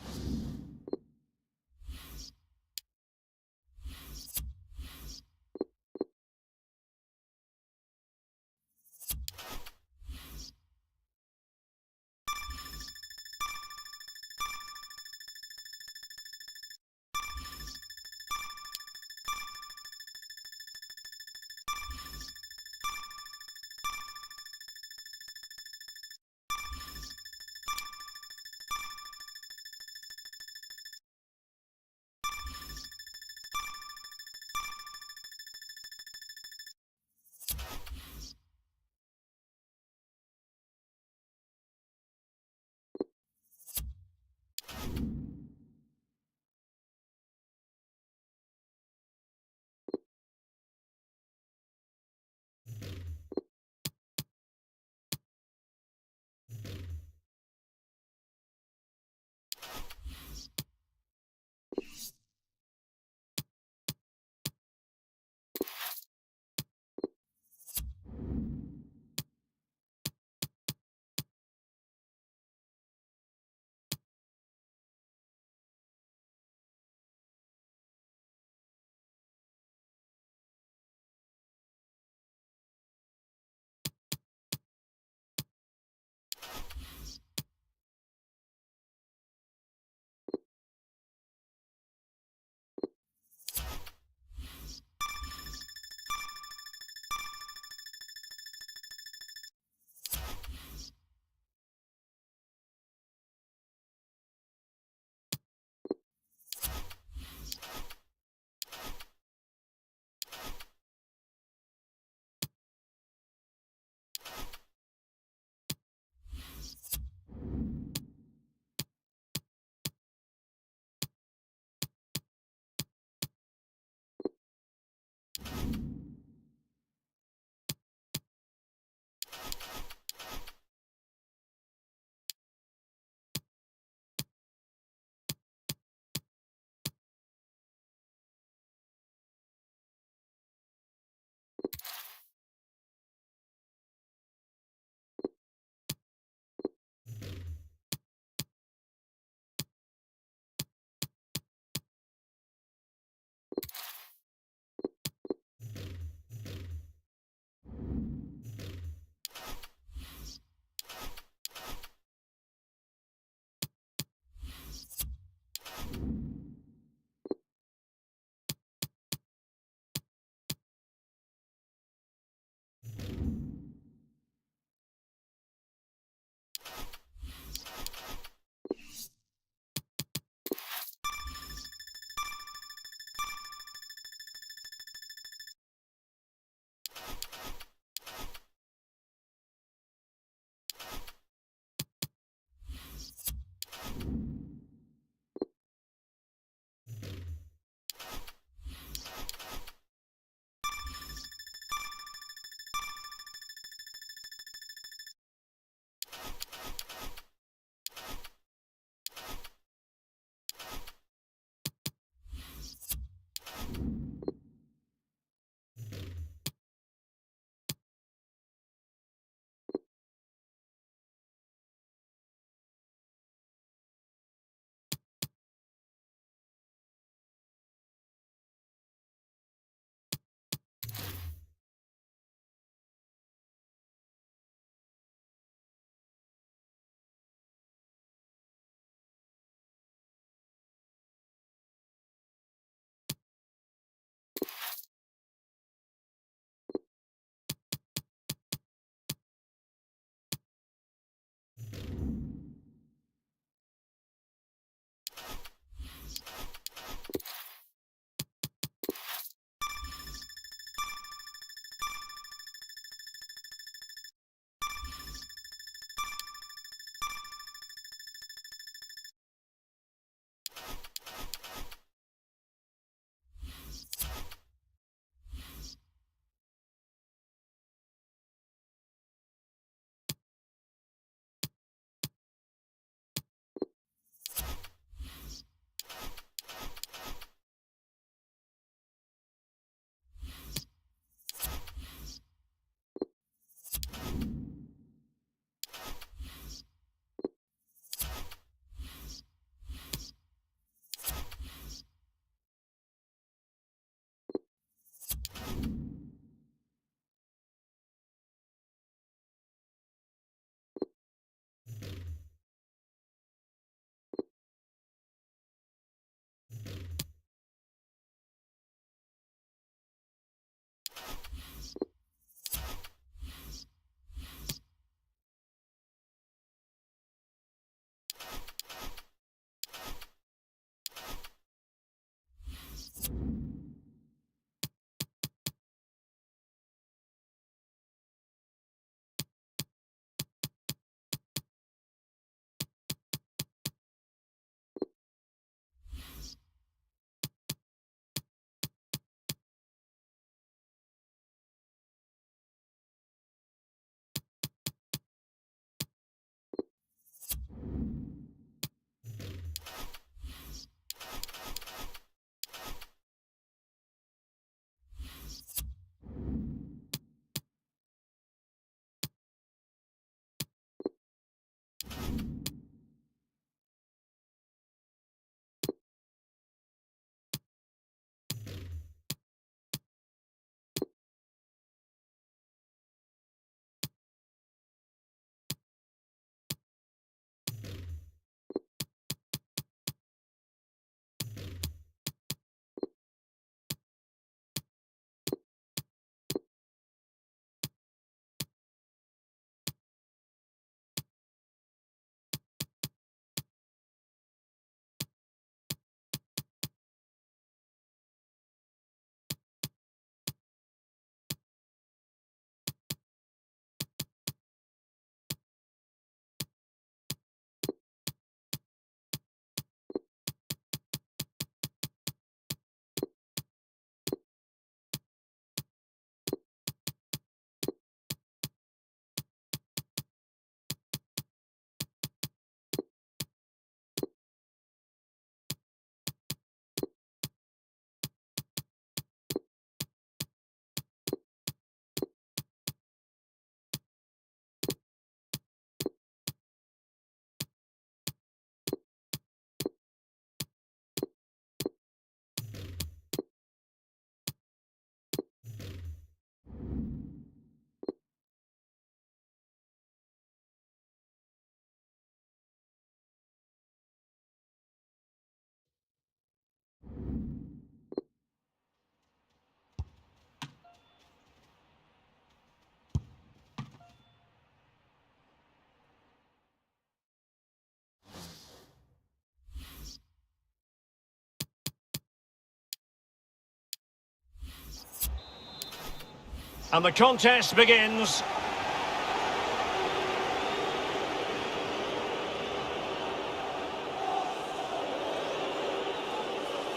And the contest begins.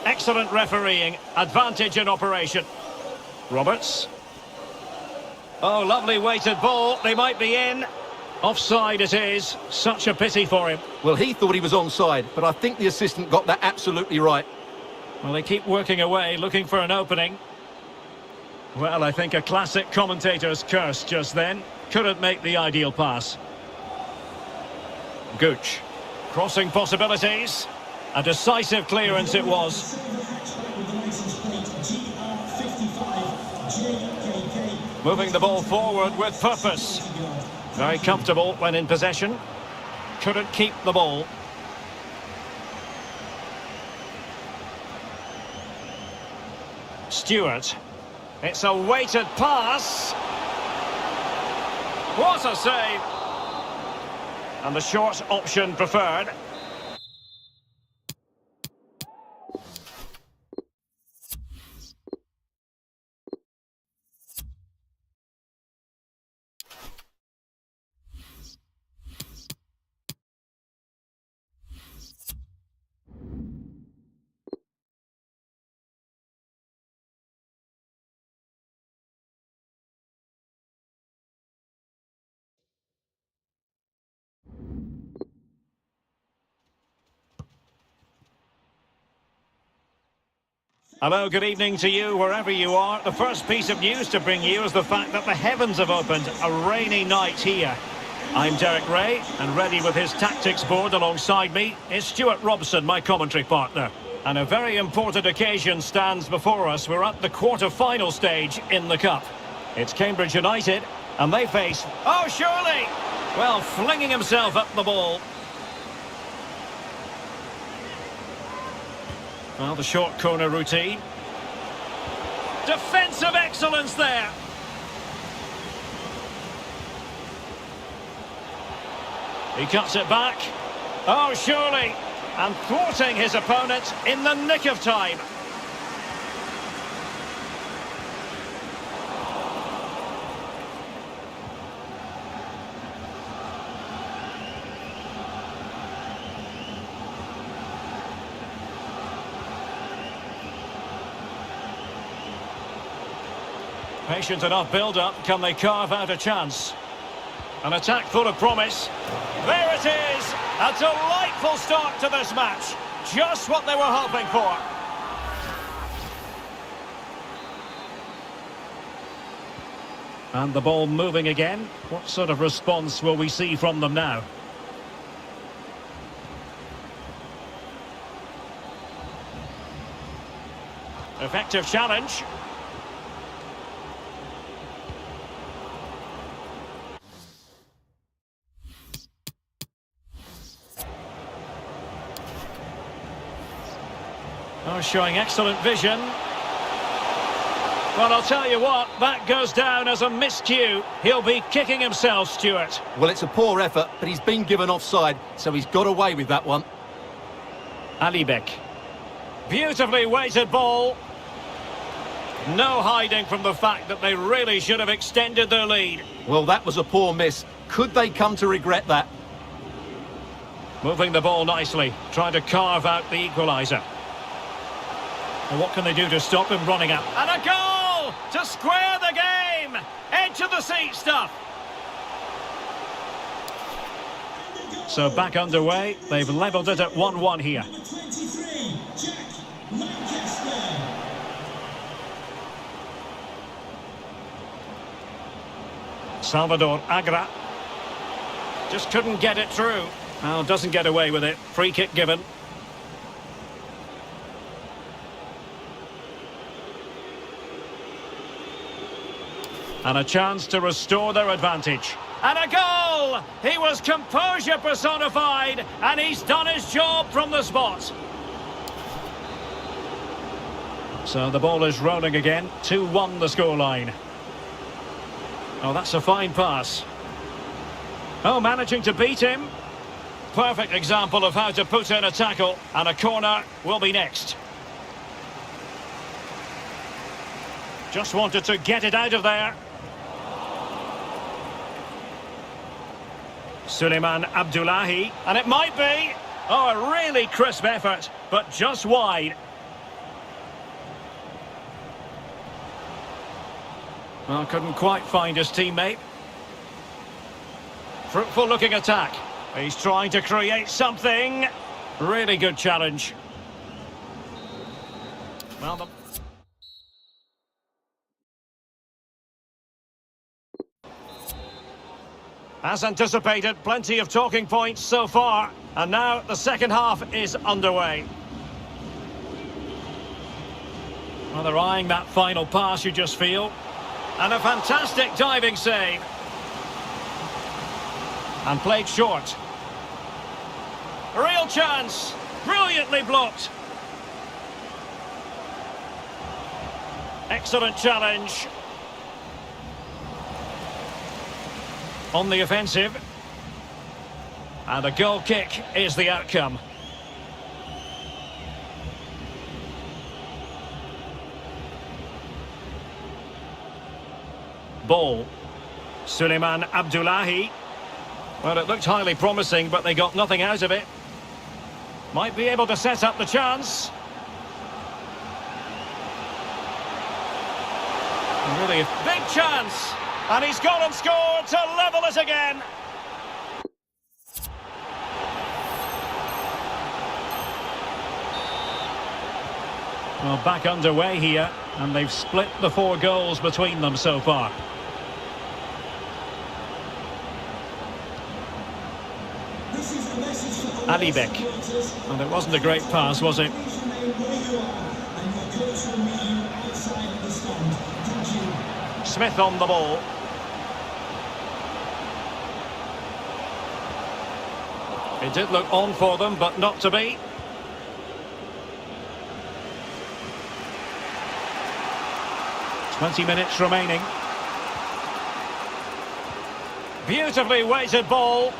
Excellent refereeing, advantage in operation. Roberts. Oh, lovely weighted ball, they might be in. Offside it is, such a pity for him. Well, he thought he was onside, but I think the assistant got that absolutely right. Well, they keep working away, looking for an opening. Well, I think a classic commentator's curse just then. Couldn't make the ideal pass. Gooch. Crossing possibilities. A decisive clearance it was. Moving the ball forward with purpose. Very comfortable when in possession. Couldn't keep the ball. Stewart. It's a weighted pass. What a save! And the short option preferred. Hello, good evening to you, wherever you are. The first piece of news to bring you is the fact that the heavens have opened. A rainy night here. I'm Derek Ray, and ready with his tactics board alongside me is Stuart Robson, my commentary partner. And a very important occasion stands before us. We're at the quarter-final stage in the Cup. It's Cambridge United, and they face... Oh, surely! Well, flinging himself up the ball. Well, the short corner routine. Defensive excellence there. He cuts it back. Oh, surely. And thwarting his opponent in the nick of time. Patient enough build-up. Can they carve out a chance? An attack full of promise. There it is! A delightful start to this match. Just what they were hoping for. And the ball moving again. What sort of response will we see from them now? Effective challenge. Oh, showing excellent vision. Well, I'll tell you what, that goes down as a miscue. He'll be kicking himself, Stuart. Well, it's a poor effort, but he's been given offside, so he's got away with that one. Alibek. Beautifully weighted ball. No hiding from the fact that they really should have extended their lead. Well, that was a poor miss. Could they come to regret that? Moving the ball nicely, trying to carve out the equaliser. And what can they do to stop him running up? And a goal to square the game! Edge of the seat stuff. So back underway, they've levelled it at 1-1 here. Number 23, Jack Lancaster. Salvador Agra. Just couldn't get it through. Well, doesn't get away with it. Free kick given. And a chance to restore their advantage. And a goal! He was composure personified, and he's done his job from the spot. So the ball is rolling again. 2-1 the scoreline. Oh, that's a fine pass. Oh, managing to beat him. Perfect example of how to put in a tackle, and a corner will be next. Just wanted to get it out of there. Suleiman Abdullahi, and it might be. Oh, a really crisp effort, but just wide. Well, couldn't quite find his teammate. Fruitful looking attack. He's trying to create something. Really good challenge. Well, as anticipated, plenty of talking points so far. And now the second half is underway. Well, they're eyeing that final pass, you just feel. And a fantastic diving save. And played short. Real chance. Brilliantly blocked. Excellent challenge. On the offensive. And a goal kick is the outcome. Ball. Suleiman Abdullahi. Well, it looked highly promising, but they got nothing out of it. Might be able to set up the chance. Really a big chance. And he's gone and scored to level it again. Well, back underway here, and they've split the 4 goals between them so far. Alibek. And it wasn't a great pass, was it? Smith on the ball. It did look on for them, but not to be. "20 minutes remaining. Beautifully weighted ball.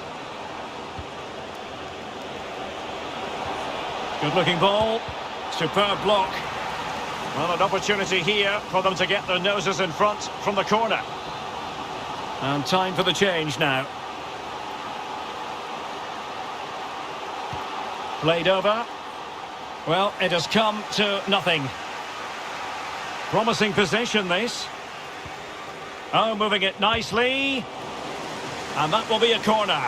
Good looking ball. Superb block. Well, an opportunity here for them to get their noses in front from the corner. And time for the change now. Played over. Well, it has come to nothing. Promising position, this. Oh, moving it nicely. And that will be a corner.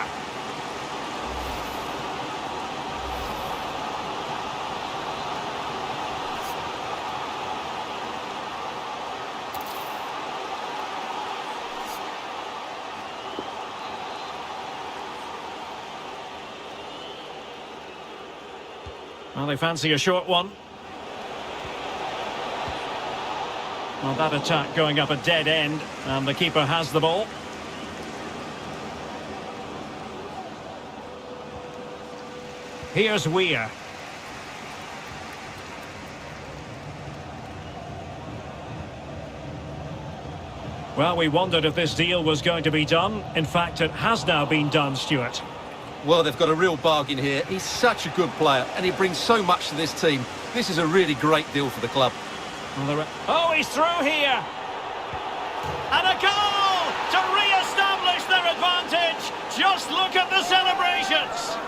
Well, they fancy a short one. Well, that attack going up a dead end, and the keeper has the ball. Here's Weir. Well, we wondered if this deal was going to be done. In fact, it has now been done, Stuart. Well, they've got a real bargain here. He's such a good player, and he brings so much to this team. This is a really great deal for the club. Oh, he's through here! And a goal to re-establish their advantage! Just look at the celebrations!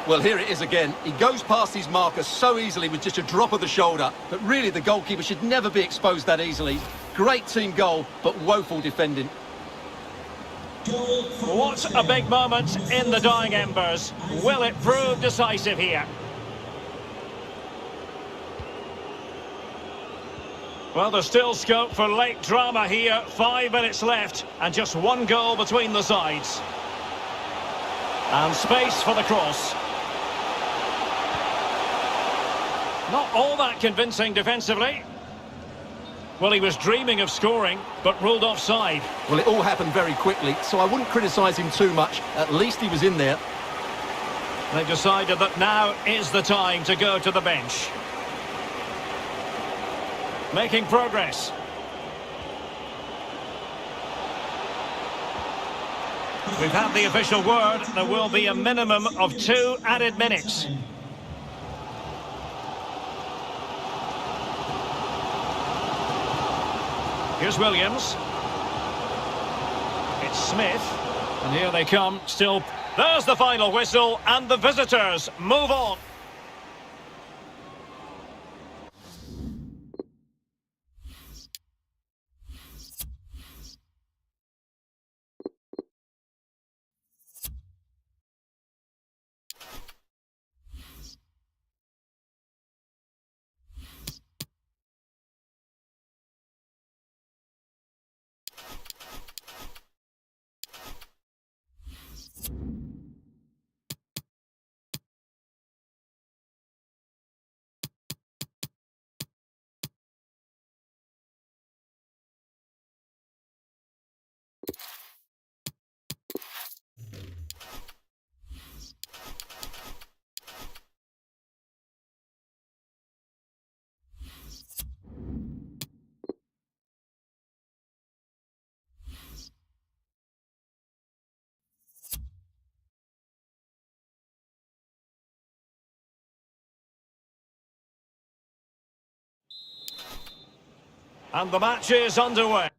Well, here it is again. He goes past his marker so easily with just a drop of the shoulder, but really the goalkeeper should never be exposed that easily. Great team goal, but woeful defending. What a big moment in the dying embers. Will it prove decisive here? Well, there's still scope for late drama here. 5 minutes left and just 1 goal between the sides. And space for the cross. Not all that convincing defensively. Well, he was dreaming of scoring, but ruled offside. Well, it all happened very quickly, so I wouldn't criticise him too much. At least he was in there. They've decided that now is the time to go to the bench. Making progress. We've had the official word. There will be a minimum of 2 added minutes. Here's Williams. It's Smith. And here they come, still. There's the final whistle, and the visitors move on. And the match is underway.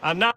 And now...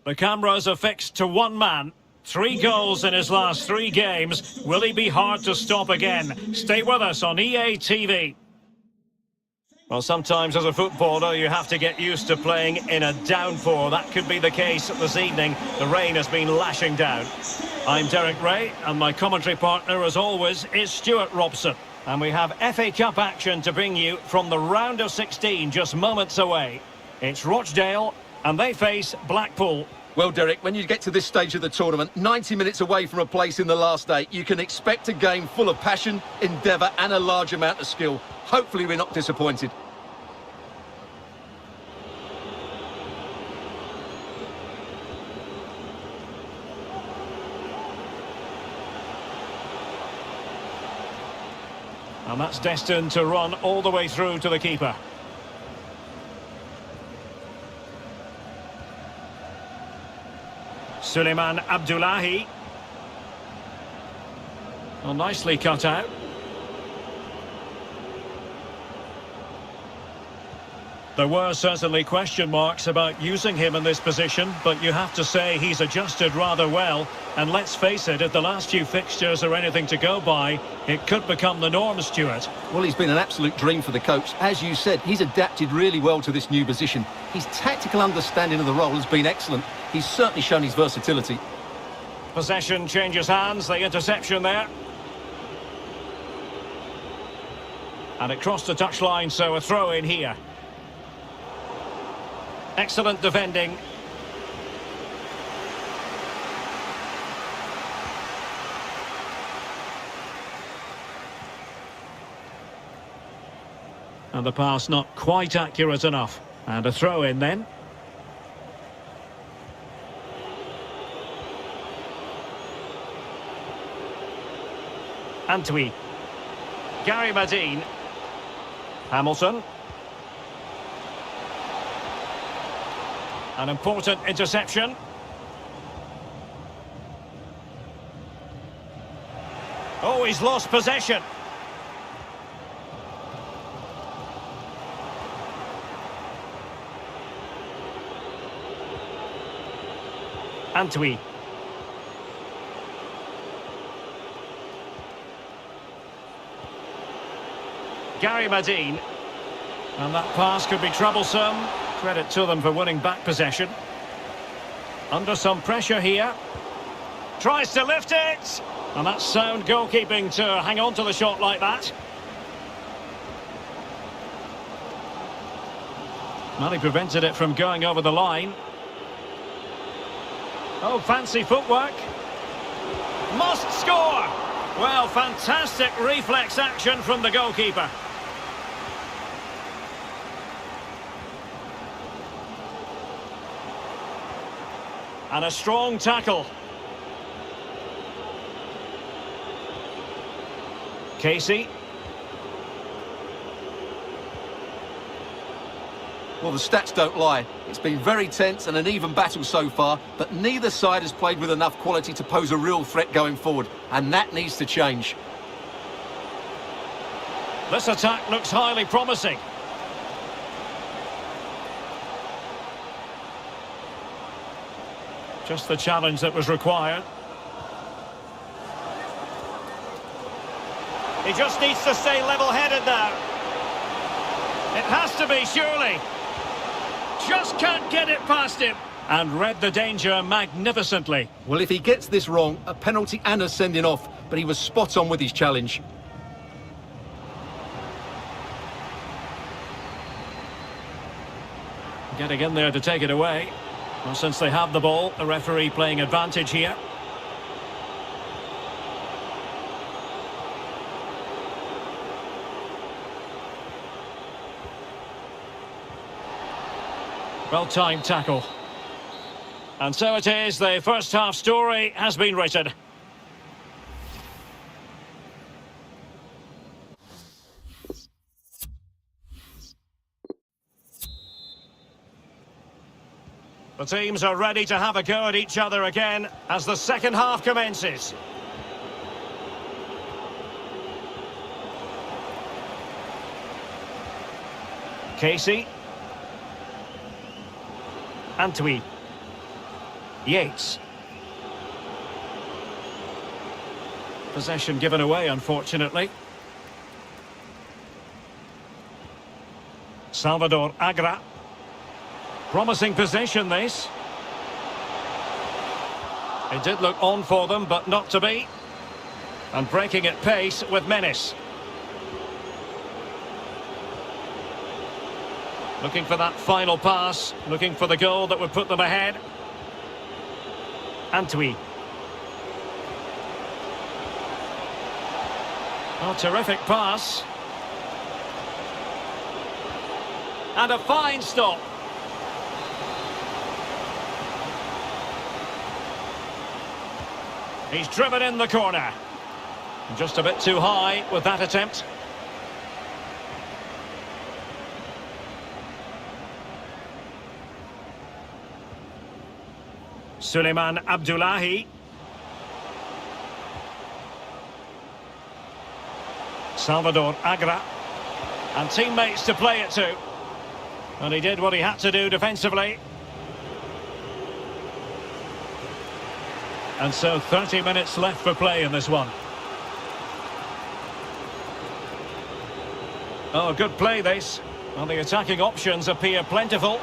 The cameras are fixed to one man. 3 goals in his last 3 games. Will he be hard to stop again? Stay with us on EA TV. Well, sometimes as a footballer, you have to get used to playing in a downpour. That could be the case this evening. The rain has been lashing down. I'm Derek Ray, and my commentary partner, as always, is Stuart Robson. And we have FA Cup action to bring you from the round of 16, just moments away. It's Rochdale, and they face Blackpool. Well, Derek, when you get to this stage of the tournament, 90 minutes away from a place in the last 8, you can expect a game full of passion, endeavour and a large amount of skill. Hopefully we're not disappointed. And that's destined to run all the way through to the keeper. Suleiman Abdullahi. Well, nicely cut out. There were certainly question marks about using him in this position, but you have to say he's adjusted rather well. And let's face it, if the last few fixtures are anything to go by, it could become the norm, Stuart. Well, he's been an absolute dream for the coach. As you said, he's adapted really well to this new position. His tactical understanding of the role has been excellent. He's certainly shown his versatility. Possession changes hands, the interception there. And it crossed the touchline, so a throw in here. Excellent defending. And the pass not quite accurate enough. And a throw in then. Antwi. Gary Madine. Hamilton. An important interception. Oh, he's lost possession. Antwi. Gary Madine. And that pass could be troublesome. Credit to them for winning back possession. Under some pressure here. Tries to lift it. And that's sound goalkeeping to hang on to the shot like that. Well, he prevented it from going over the line. Oh, fancy footwork. Must score. Well, fantastic reflex action from the goalkeeper. And a strong tackle. Casey. Well, the stats don't lie. It's been very tense and an even battle so far, but neither side has played with enough quality to pose a real threat going forward, and that needs to change. This attack looks highly promising. Just the challenge that was required. He just needs to stay level-headed now. It has to be, surely. Just can't get it past him. And read the danger magnificently. Well, if he gets this wrong, a penalty and a sending off, but he was spot on with his challenge. Getting in there to take it away. Well, since they have the ball, the referee playing advantage here. Well-timed tackle. And so it is, the first half story has been written. The teams are ready to have a go at each other again as the second half commences. Casey. Antwi. Yates. Possession given away, unfortunately. Salvador Agra. Promising possession, this. It did look on for them, but not to be. And breaking at pace with menace. Looking for that final pass, looking for the goal that would put them ahead. Antwi. Oh, terrific pass. And a fine stop. He's driven in the corner. Just a bit too high with that attempt. Suleiman Abdullahi. Salvador Agra. And teammates to play it to. And he did what he had to do defensively. And so 30 minutes left for play in this one. Oh, good play this. And the attacking options appear plentiful.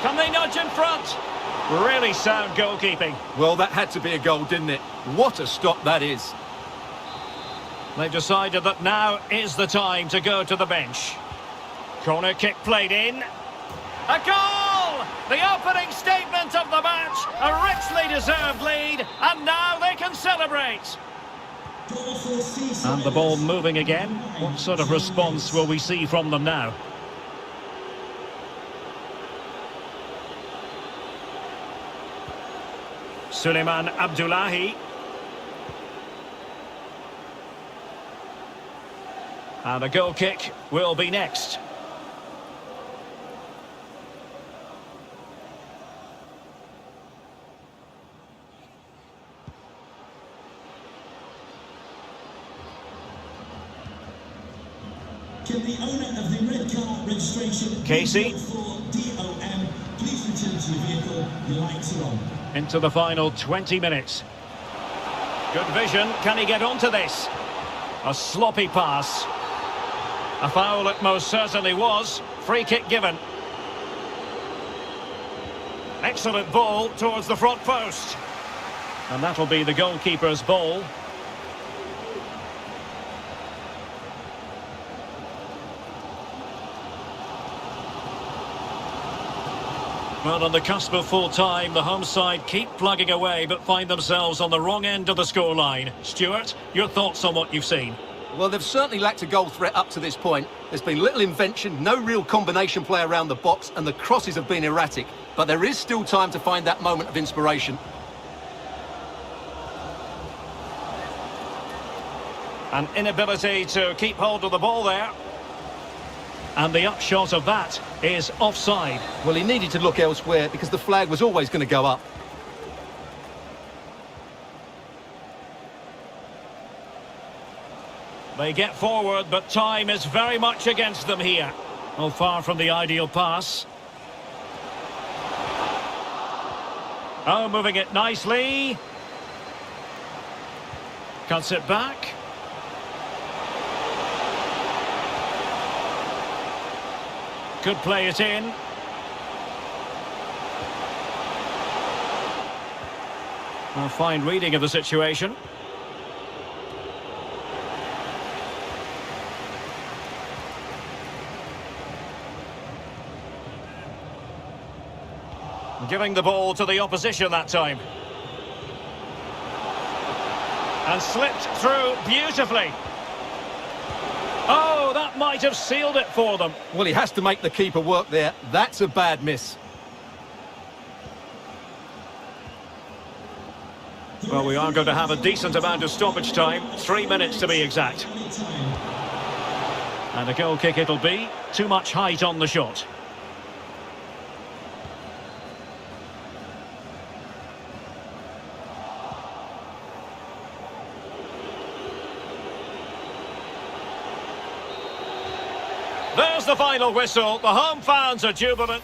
Can they nudge in front? Really sound goalkeeping. Well, that had to be a goal, didn't it? What a stop that is. They've decided that now is the time to go to the bench. Corner kick played in. A goal! The opening statement of the match. A richly deserved lead. And now they can celebrate. And the ball moving again. What sort of response will we see from them now? Suleiman Abdullahi. And a goal kick will be next. Can the owner of the red car registration Casey. for DOM please return to your vehicle? Your lights are on. Into the final 20 minutes. Good vision. Can he get onto this? A sloppy pass. A foul it most certainly was. Free kick given. Excellent ball towards the front post. And that'll be the goalkeeper's ball. Well, on the cusp of full time, the home side keep plugging away but find themselves on the wrong end of the scoreline. Stuart, your thoughts on what you've seen? Well, they've certainly lacked a goal threat up to this point. There's been little invention, no real combination play around the box, and the crosses have been erratic. But there is still time to find that moment of inspiration. An inability to keep hold of the ball there. And the upshot of that is offside. Well, he needed to look elsewhere because the flag was always going to go up. They get forward, but time is very much against them here. Oh, far from the ideal pass. Oh, moving it nicely. Cuts it back. Could play it in. A fine reading of the situation. Giving the ball to the opposition that time. And slipped through beautifully. Oh, that might have sealed it for them. Well, he has to make the keeper work there. That's a bad miss. Well, we are going to have a decent amount of stoppage time. 3 minutes to be exact. And a goal kick it'll be. Too much height on the shot. There's the final whistle. The home fans are jubilant.